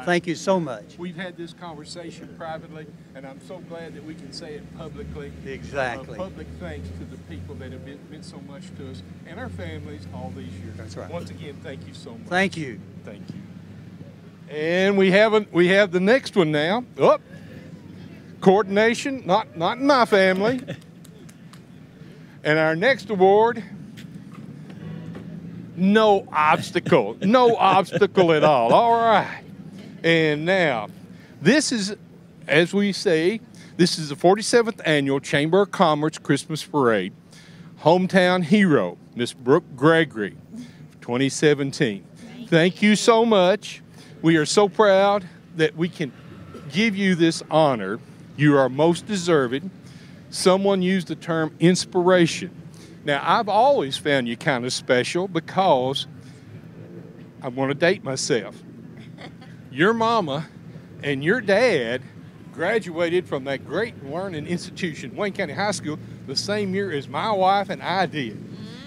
Thank you so much. We've had this conversation privately, and I'm so glad that we can say it publicly. Exactly. Public thanks to the people that have meant so much to us and our families all these years. That's right. Once again, thank you so much. Thank you. Thank you. And we have the next one now. Oh, coordination, not in my family. And our next award, no obstacle at all. All right. And now, this is, as we say, this is the 47th Annual Chamber of Commerce Christmas Parade. Hometown hero, Miss Brooke Gregory, 2017. Thank you so much. We are so proud that we can give you this honor. You are most deserving. Someone used the term inspiration. Now, I've always found you kind of special because I want to date myself. Your mama and your dad graduated from that great learning institution, Wayne County High School, the same year as my wife and I did.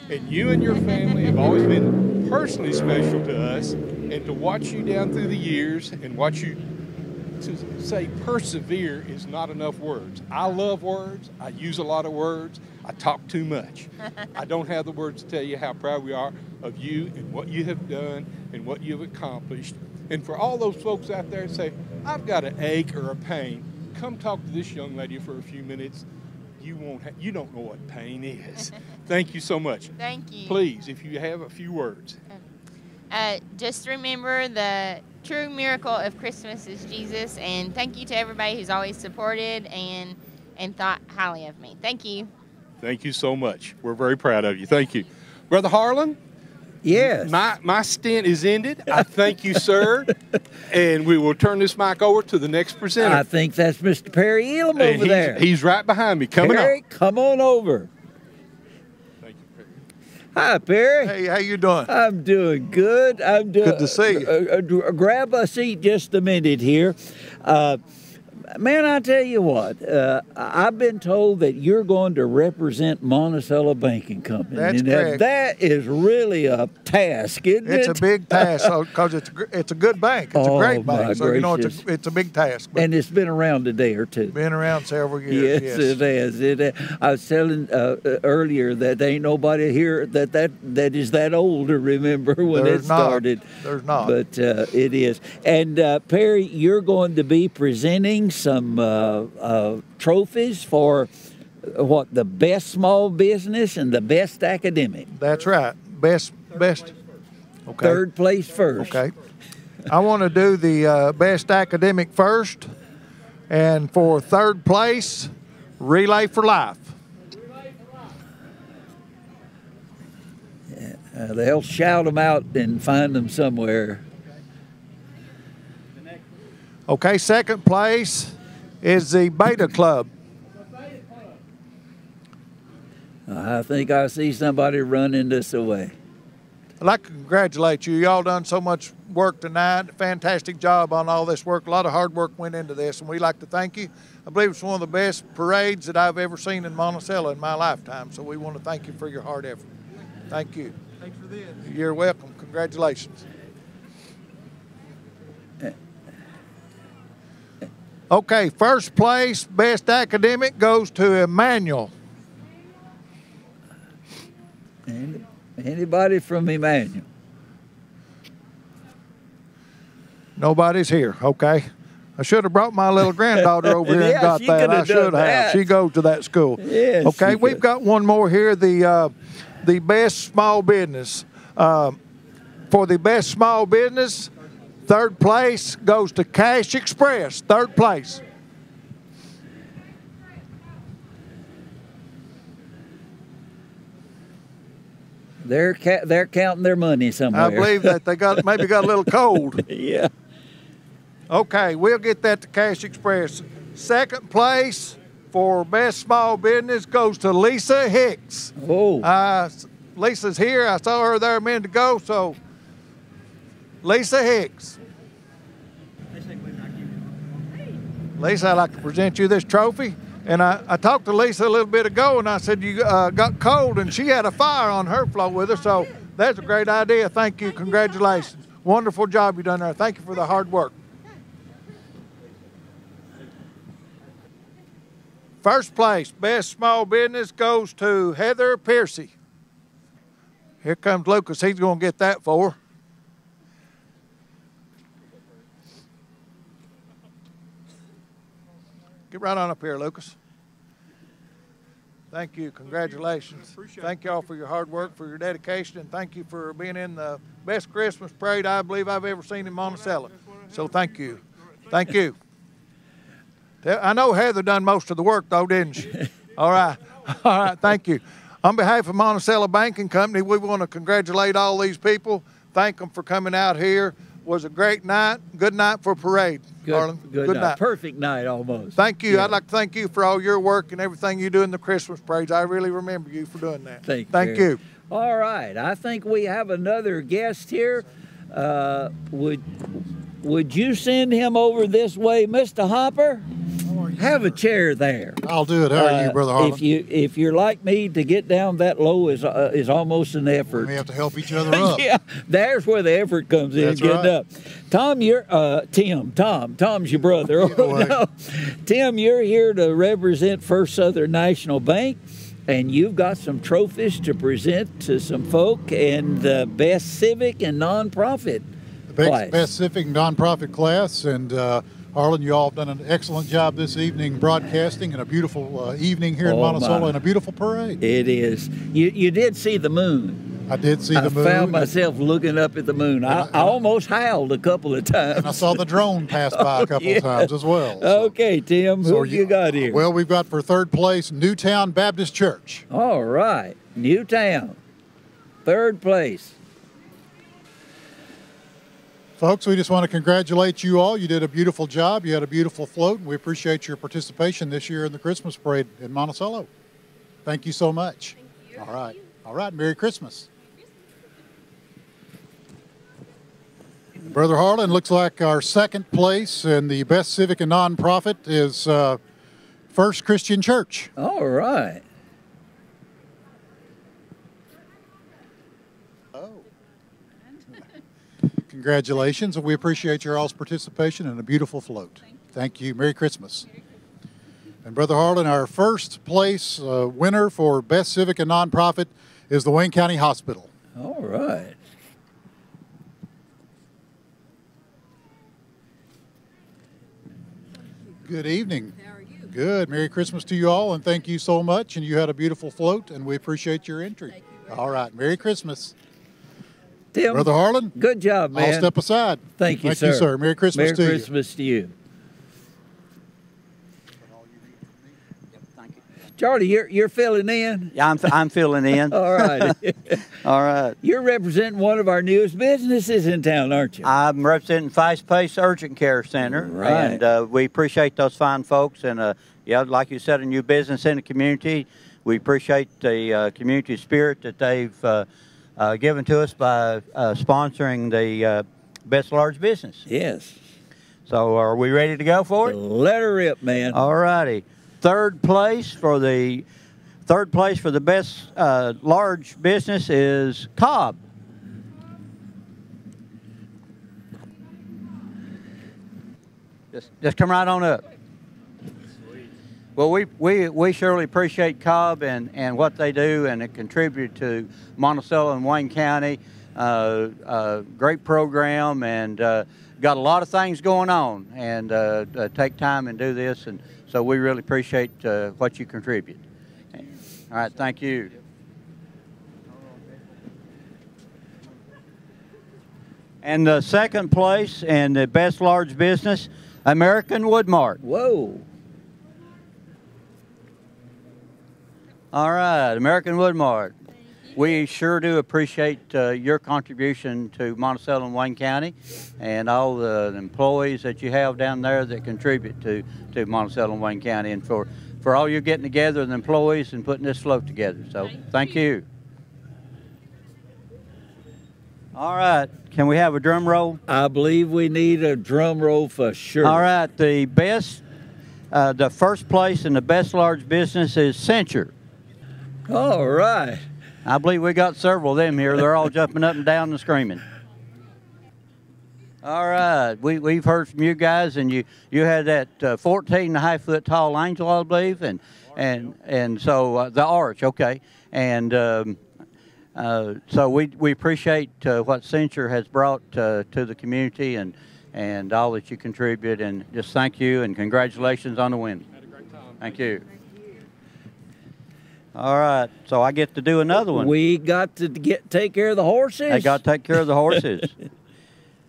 And you and your family have always been personally special to us, and to watch you down through the years and watch you, to say persevere is not enough words. I love words. I use a lot of words. I talk too much. I don't have the words to tell you how proud we are of you and what you have done and what you've accomplished. And for all those folks out there that say, I've got an ache or a pain, come talk to this young lady for a few minutes. You don't know what pain is. Thank you so much. Thank you. Please, if you have a few words. Just remember the true miracle of Christmas is Jesus, and thank you to everybody who's always supported and thought highly of me. Thank you. Thank you so much. We're very proud of you. Thank you. Brother Harlan? Yes. My stint is ended. I thank you, sir. And we will turn this mic over to the next presenter. I think that's Mr. Perry Elam over there. He's right behind me. Coming Perry, up. come on over. Thank you, Perry. Hi, Perry. Hey, how you doing? I'm doing good. Good to see you. Grab a seat just a minute here. Man, I tell you what, I've been told that you're going to represent Monticello Banking Company. That's correct. That is really a task, isn't it? It's a big task because it's a good bank. It's a great bank. So, you know, it's a big task. And it's been around a day or two. Been around several years. Yes, it has. I was telling earlier that there ain't nobody here that is that old to remember when it started. There's not. But it is. And Perry, you're going to be presenting some trophies for what, the best small business and the best academic. That's right. Best. Okay. Third place first. Okay. I want to do the best academic first, and for third place, Relay for Life. They'll shout them out and find them somewhere. Okay, second place is the Beta Club. I think I see somebody running this away. I'd like to congratulate you. Y'all done so much work tonight. Fantastic job on all this work. A lot of hard work went into this, and we'd like to thank you. I believe it's one of the best parades that I've ever seen in Monticello in my lifetime, so we want to thank you for your hard effort. Thank you. Thanks for this. You're welcome. Congratulations. Okay, first place, best academic, goes to Emmanuel. Anybody from Emmanuel? Nobody's here. Okay. I should have brought my little granddaughter over here and got that. I should have. She goes to that school. Yes, okay, we've got one more here. The best small business. For the best small business, third place goes to Cash Express. Third place. They're counting their money somewhere. I believe that they maybe got a little cold. Yeah. Okay, we'll get that to Cash Express. Second place for best small business goes to Lisa Hicks. Oh. Lisa's here. I saw her there a minute ago, so Lisa Hicks. Lisa, I'd like to present you this trophy. And I talked to Lisa a little bit ago, and I said you got cold, and she had a fire on her float with her, so that's a great idea. Thank you. Congratulations. Wonderful job you done there. Thank you for the hard work. First place, best small business, goes to Heather Piercy. Here comes Lucas. He's going to get that for her. Get right on up here, Lucas. Thank you. Congratulations. Thank you all for your hard work, for your dedication, and thank you for being in the best Christmas parade I believe I've ever seen in Monticello. So thank you. Thank you. I know Heather done most of the work, though, didn't she? All right. All right. Thank you. On behalf of Monticello Banking Company, we want to congratulate all these people. Thank them for coming out here. Was a great night. Good night for parade, Harlan. Good night. Perfect night almost. Thank you. Yeah. I'd like to thank you for all your work and everything you do in the Christmas parades. I really remember you for doing that. Thank you. All right. I think we have another guest here. Would you send him over this way, Mr. Hopper? Have a chair there. I'll do it. How are you, Brother Harlan? If you're like me, to get down that low is almost an effort. We have to help each other up. Yeah, there's where the effort comes in. That's getting right. up. Tom, you're Tom's your brother. Oh, no. Tim, you're here to represent First Southern National Bank, and you've got some trophies to present to some folk and the best civic and nonprofit class. Best civic nonprofit class, and Harlan, you all have done an excellent job this evening broadcasting, and a beautiful evening here in Monticello, and a beautiful parade. It is. You did see the moon. I did see the moon. I found myself looking up at the moon. I almost howled a couple of times. And I saw the drone pass by a couple of times as well. So. Okay, Tim, who you got here? Well, we've got for third place, Newtown Baptist Church. All right, Newtown, third place. Folks, we just want to congratulate you all. You did a beautiful job. You had a beautiful float. We appreciate your participation this year in the Christmas parade in Monticello. Thank you so much. Thank you. All right. All right. Merry Christmas. Brother Harlan, looks like our second place in the best civic and nonprofit is First Christian Church. All right. Congratulations, and we appreciate your all's participation in a beautiful float. Thank you. Merry Christmas. And Brother Harlan, our first place winner for Best Civic and Nonprofit is the Wayne County Hospital. All right. Good evening. How are you? Good. Merry Christmas to you all, and thank you so much. And you had a beautiful float, and we appreciate your entry. All right. Merry Christmas. Tim, Brother Harlan. Good job, man. I'll step aside. Thank you, sir. Thank you, sir. Merry Christmas to you. Merry Christmas to you. Charlie, you're filling in? Yeah, I'm filling in. All right. All right. You're representing one of our newest businesses in town, aren't you? I'm representing Fast Pace Urgent Care Center. Right. And we appreciate those fine folks. And, yeah, like you said, a new business in the community. We appreciate the community spirit that they've given to us by sponsoring the Best Large Business. Yes. So are we ready to go for it? Let her rip, man. All righty. Third place for the best large business is Cobb. Just come right on up. Well, we surely appreciate Cobb and what they do, and it contribute to Monticello and Wayne County. Great program, and got a lot of things going on, and take time and do this, and so we really appreciate what you contribute. All right, thank you. And the second place in the best large business, American Woodmark. Whoa. All right, American Woodmark. We sure do appreciate your contribution to Monticello and Wayne County, and all the employees that you have down there that contribute to Monticello and Wayne County, and for all you getting together the employees and putting this float together. So thank you. All right, can we have a drum roll? I believe we need a drum roll for sure. All right, the first place in the best large business is Cincher. All right. I believe we got several of them here. They're all jumping up and down and screaming. All right, we've heard from you guys, and you had that 14.5 foot tall angel, I believe, and so the arch, okay, and so we appreciate what Cincher has brought to the community and all that you contribute, and just thank you and congratulations on the win. Had a great time. Thank you. All right, so I get to do another one. We got to take care of the horses. I got to take care of the horses.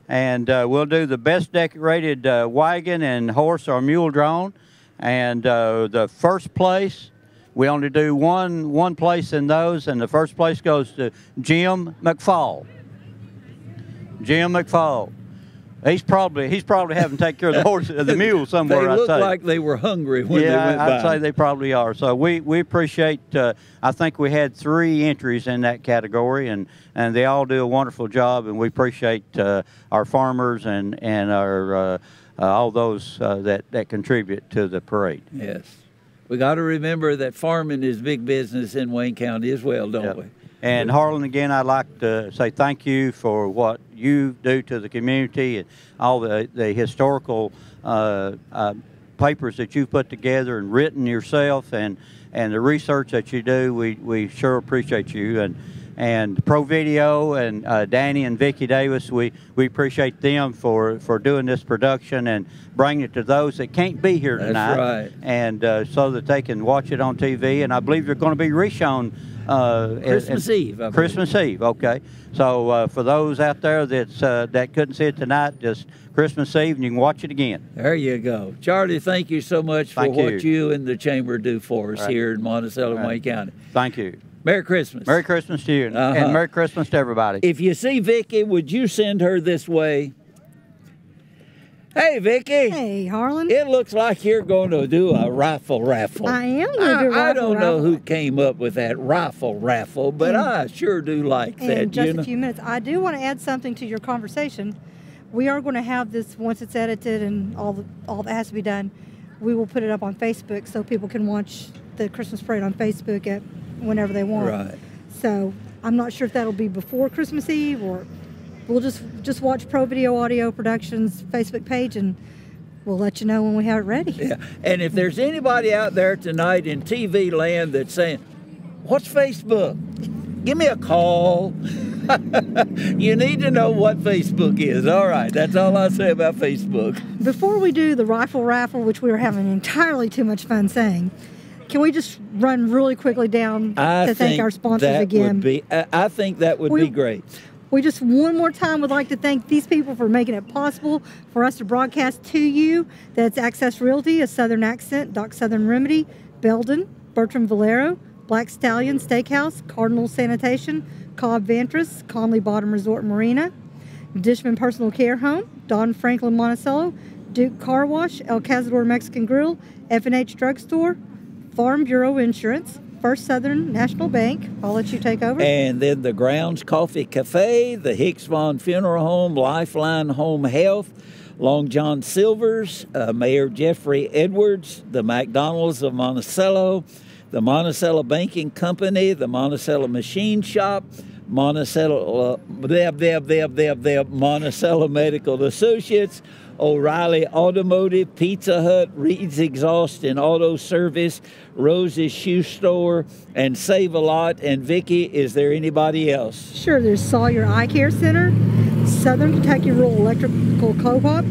And we'll do the best decorated wagon and horse or mule drawn. And the first place, we only do one place in those, and the first place goes to Jim McFall. Jim McFall. He's probably having to take care of the horse, the mule somewhere. They look I'd say. like they were hungry when they went by. I'd say they probably are. So we appreciate. I think we had 3 entries in that category, and they all do a wonderful job, and we appreciate our farmers and our all those that contribute to the parade. Yes, we got to remember that farming is big business in Wayne County as well, don't we? And Harlan, again, I'd like to say thank you for what you do to the community and all the historical papers that you've put together and written yourself, and the research that you do. We sure appreciate you. And Pro Video and Danny and Vicki Davis, we appreciate them for doing this production and bringing it to those that can't be here tonight. That's right. And so that they can watch it on TV. And I believe they're going to be reshown Christmas Eve. Christmas Eve, okay. So for those out there that couldn't see it tonight, just Christmas Eve, and you can watch it again. There you go. Charlie, thank you so much for what you and the Chamber do for us here in Monticello and Wayne County. Thank you. Merry Christmas. Merry Christmas to you, and Merry Christmas to everybody. If you see Vicki, would you send her this way? Hey, Vicki. Hey, Harlan. It looks like you're going to do a rifle raffle. I am going to do a rifle raffle. I don't know who came up with that rifle raffle, but I sure do like that. In just a few minutes, I do want to add something to your conversation. We are going to have this, once it's edited and all that has to be done, we will put it up on Facebook so people can watch the Christmas parade on Facebook whenever they want. Right. So I'm not sure if that'll be before Christmas Eve, or we'll just watch Pro Video Audio Productions Facebook page, and we'll let you know when we have it ready. Yeah. And if there's anybody out there tonight in TV land that's saying, "What's Facebook?" Give me a call. You need to know what Facebook is. All right, that's all I say about Facebook. Before we do the rifle raffle, which we were having entirely too much fun saying, can we just run really quickly down to thank our sponsors again? I think that would be great. We just one more time would like to thank these people for making it possible for us to broadcast to you. That's Access Realty, A Southern Accent, Doc Southern Remedy, Beldon, Bertram Valero, Black Stallion Steakhouse, Cardinal Sanitation, Cobb Ventris, Conley Bottom Resort Marina, Dishman Personal Care Home, Don Franklin Monticello, Duke Car Wash, El Cazador Mexican Grill, F&H Drugstore, Farm Bureau Insurance, First Southern National Bank. I'll let you take over. And then the Grounds Coffee Cafe, the Hicks Vaughn Funeral Home, Lifeline Home Health, Long John Silver's, Mayor Jeffrey Edwards, the McDonalds of Monticello, the Monticello Banking Company, the Monticello Machine Shop, Monticello Medical Associates, O'Reilly Automotive, Pizza Hut, Reed's Exhaust and Auto Service, Rosas Shoe Store, and Save a Lot. And Vicki, is there anybody else? Sure, there's Sawyer Eye Care Center, Southern Kentucky Rural Electrical Co-op,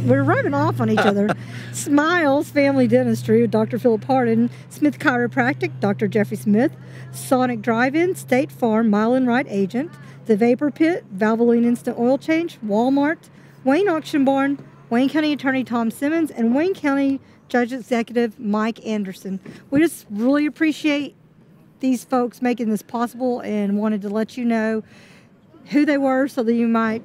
we're rubbing off on each other. Smiles Family Dentistry with Dr. Philip Hardin, Smith Chiropractic, Dr. Jeffrey Smith, Sonic Drive-In, State Farm, Mile and Right Agent, The Vapor Pit, Valvoline Instant Oil Change, Walmart, Wayne Auction Barn, Wayne County Attorney Tom Simmons, and Wayne County Judge Executive Mike Anderson. We just really appreciate these folks making this possible and wanted to let you know who they were so that you might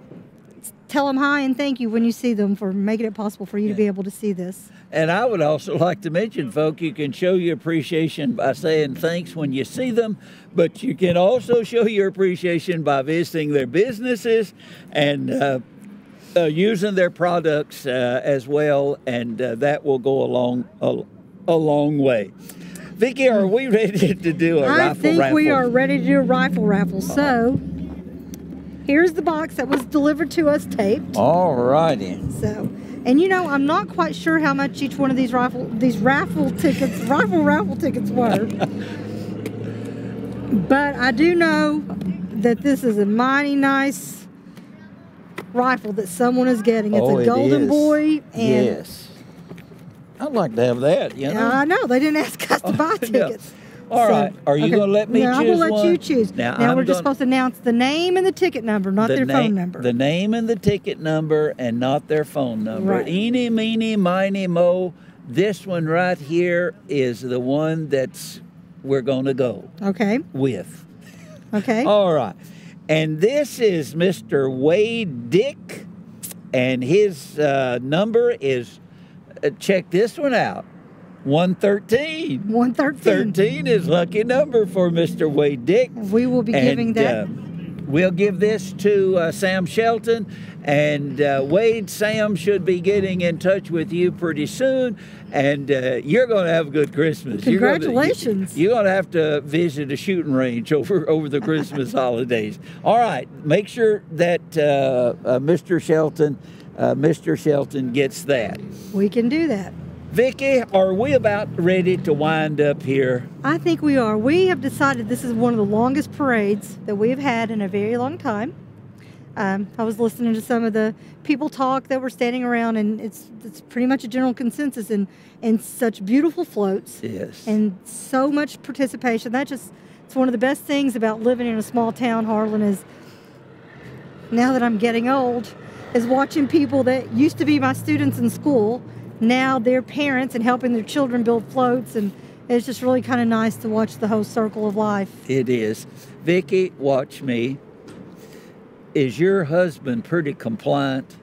tell them hi and thank you when you see them for making it possible for you to be able to see this. And I would also like to mention, folk, you can show your appreciation by saying thanks when you see them, but you can also show your appreciation by visiting their businesses and using their products as well, and that will go a long way. Vicki, are we ready to do a rifle raffle? I think we are ready to do a rifle raffle. So here's the box that was delivered to us taped. All righty. So, and you know, I'm not quite sure how much each one of these rifle raffle tickets were. But I do know that this is a mighty nice rifle that someone is getting. It's a Golden Boy. And yes. I'd like to have that, you know. I know. They didn't ask us to buy tickets. All right. Are you going to let me choose one? I'm going to let you choose. Now we're just supposed to announce the name and the ticket number, not their phone number. The name and the ticket number and not their phone number. Right. Eeny, meeny, miny, mo. This one right here is the one that's we're going to go with. Okay. All right. And this is Mr. Wade Dick, and his number is, check this one out, 113. 113. 13 is lucky number for Mr. Wade Dick. We will be giving that. We'll give this to Sam Shelton. And Wade, Sam should be getting in touch with you pretty soon. And you're going to have a good Christmas. Congratulations. You're going to have to visit a shooting range over the Christmas holidays. All right. Make sure that Mr. Shelton gets that. We can do that. Vicki, are we about ready to wind up here? I think we are. We have decided this is one of the longest parades that we've had in a very long time. I was listening to some of the people talk that were standing around, and it's pretty much a general consensus, and such beautiful floats. Yes. And so much participation. It's one of the best things about living in a small town, Harlan, is now that I'm getting old, is watching people that used to be my students in school, now they're parents and helping their children build floats, and it's just really kind of nice to watch the whole circle of life. It is. Vicki, watch me. Is your husband pretty compliant?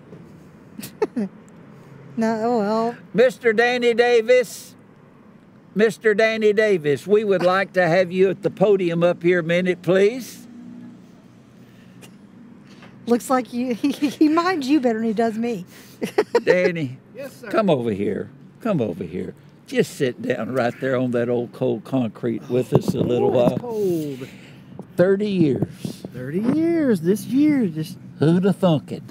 No, well. Mr. Danny Davis, we would like to have you at the podium up here a minute, please. Looks like he minds you better than he does me. Danny, yes, sir. Come over here. Come over here. Just sit down right there on that old cold concrete with us a little while. It's cold. 30 years. 30 years this year. Who'd have thunk it?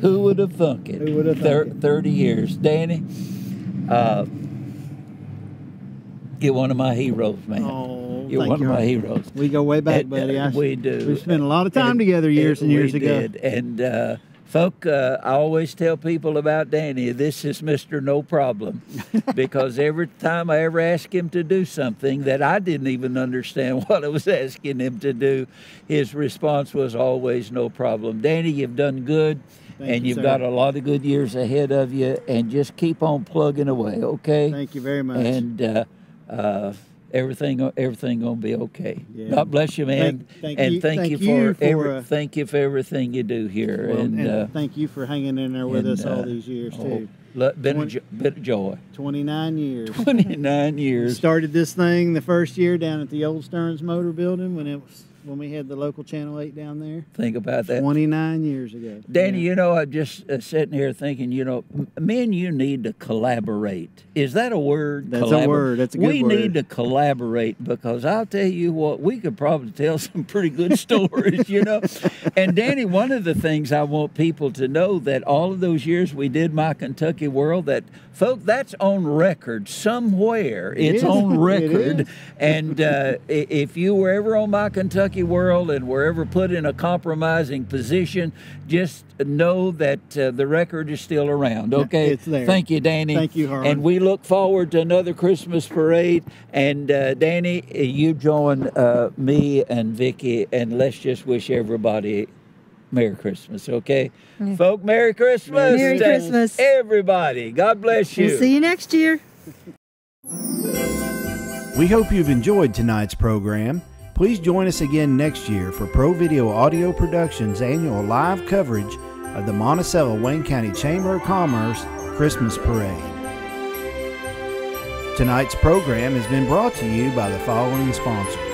Who would have thunk it? Who would have thunk it? 30 years. Danny, you're one of my heroes, man. Oh, You're Thank one you, of my Harlan. heroes. We go way back, And, buddy. we do. We spent a lot of time together years and years we ago. did. And folk, I always tell people about Danny, this is Mr. No Problem, because every time I ever ask him to do something that I didn't even understand what I was asking him to do, his response was always no problem. Danny, you've done good. Thank you, You've sir. got a lot of good years ahead of you, and just keep on plugging away, okay? Thank you very much. And everything gonna be okay. Yeah. God bless you, man. Thank and you- thank thank you you for for, thank you for everything you do here. Well, and thank you for hanging in there with us all these years, too. Bit of joy. 29 years. 29 years. Started this thing the first year down at the old Stearns Motor Building when we had the local Channel 8 down there. Think about that. 29 years ago. Danny, Yeah. you know, I'm just sitting here thinking, you know, me and you need to collaborate. Is that a word? That's a word. That's a good we word. need to collaborate, because I'll tell you what, we could probably tell some pretty good stories, you know. And Danny, one of the things I want people to know, that all of those years we did My Kentucky World, that, folk, that's on record somewhere. It's is. on It record. is. And if you were ever on My Kentucky World and were ever put in a compromising position, just know that the record is still around, okay? It's there. Thank you, Danny. Thank you, Harlan. And we look forward to another Christmas parade. And Danny, you join me and Vicki, and let's just wish everybody Merry Christmas, okay? Folk, Merry Christmas. Merry to Christmas. everybody. God bless you. We'll see you next year. We hope you've enjoyed tonight's program. Please join us again next year for Pro Video Audio Productions' annual live coverage of the Monticello Wayne County Chamber of Commerce Christmas Parade. Tonight's program has been brought to you by the following sponsors: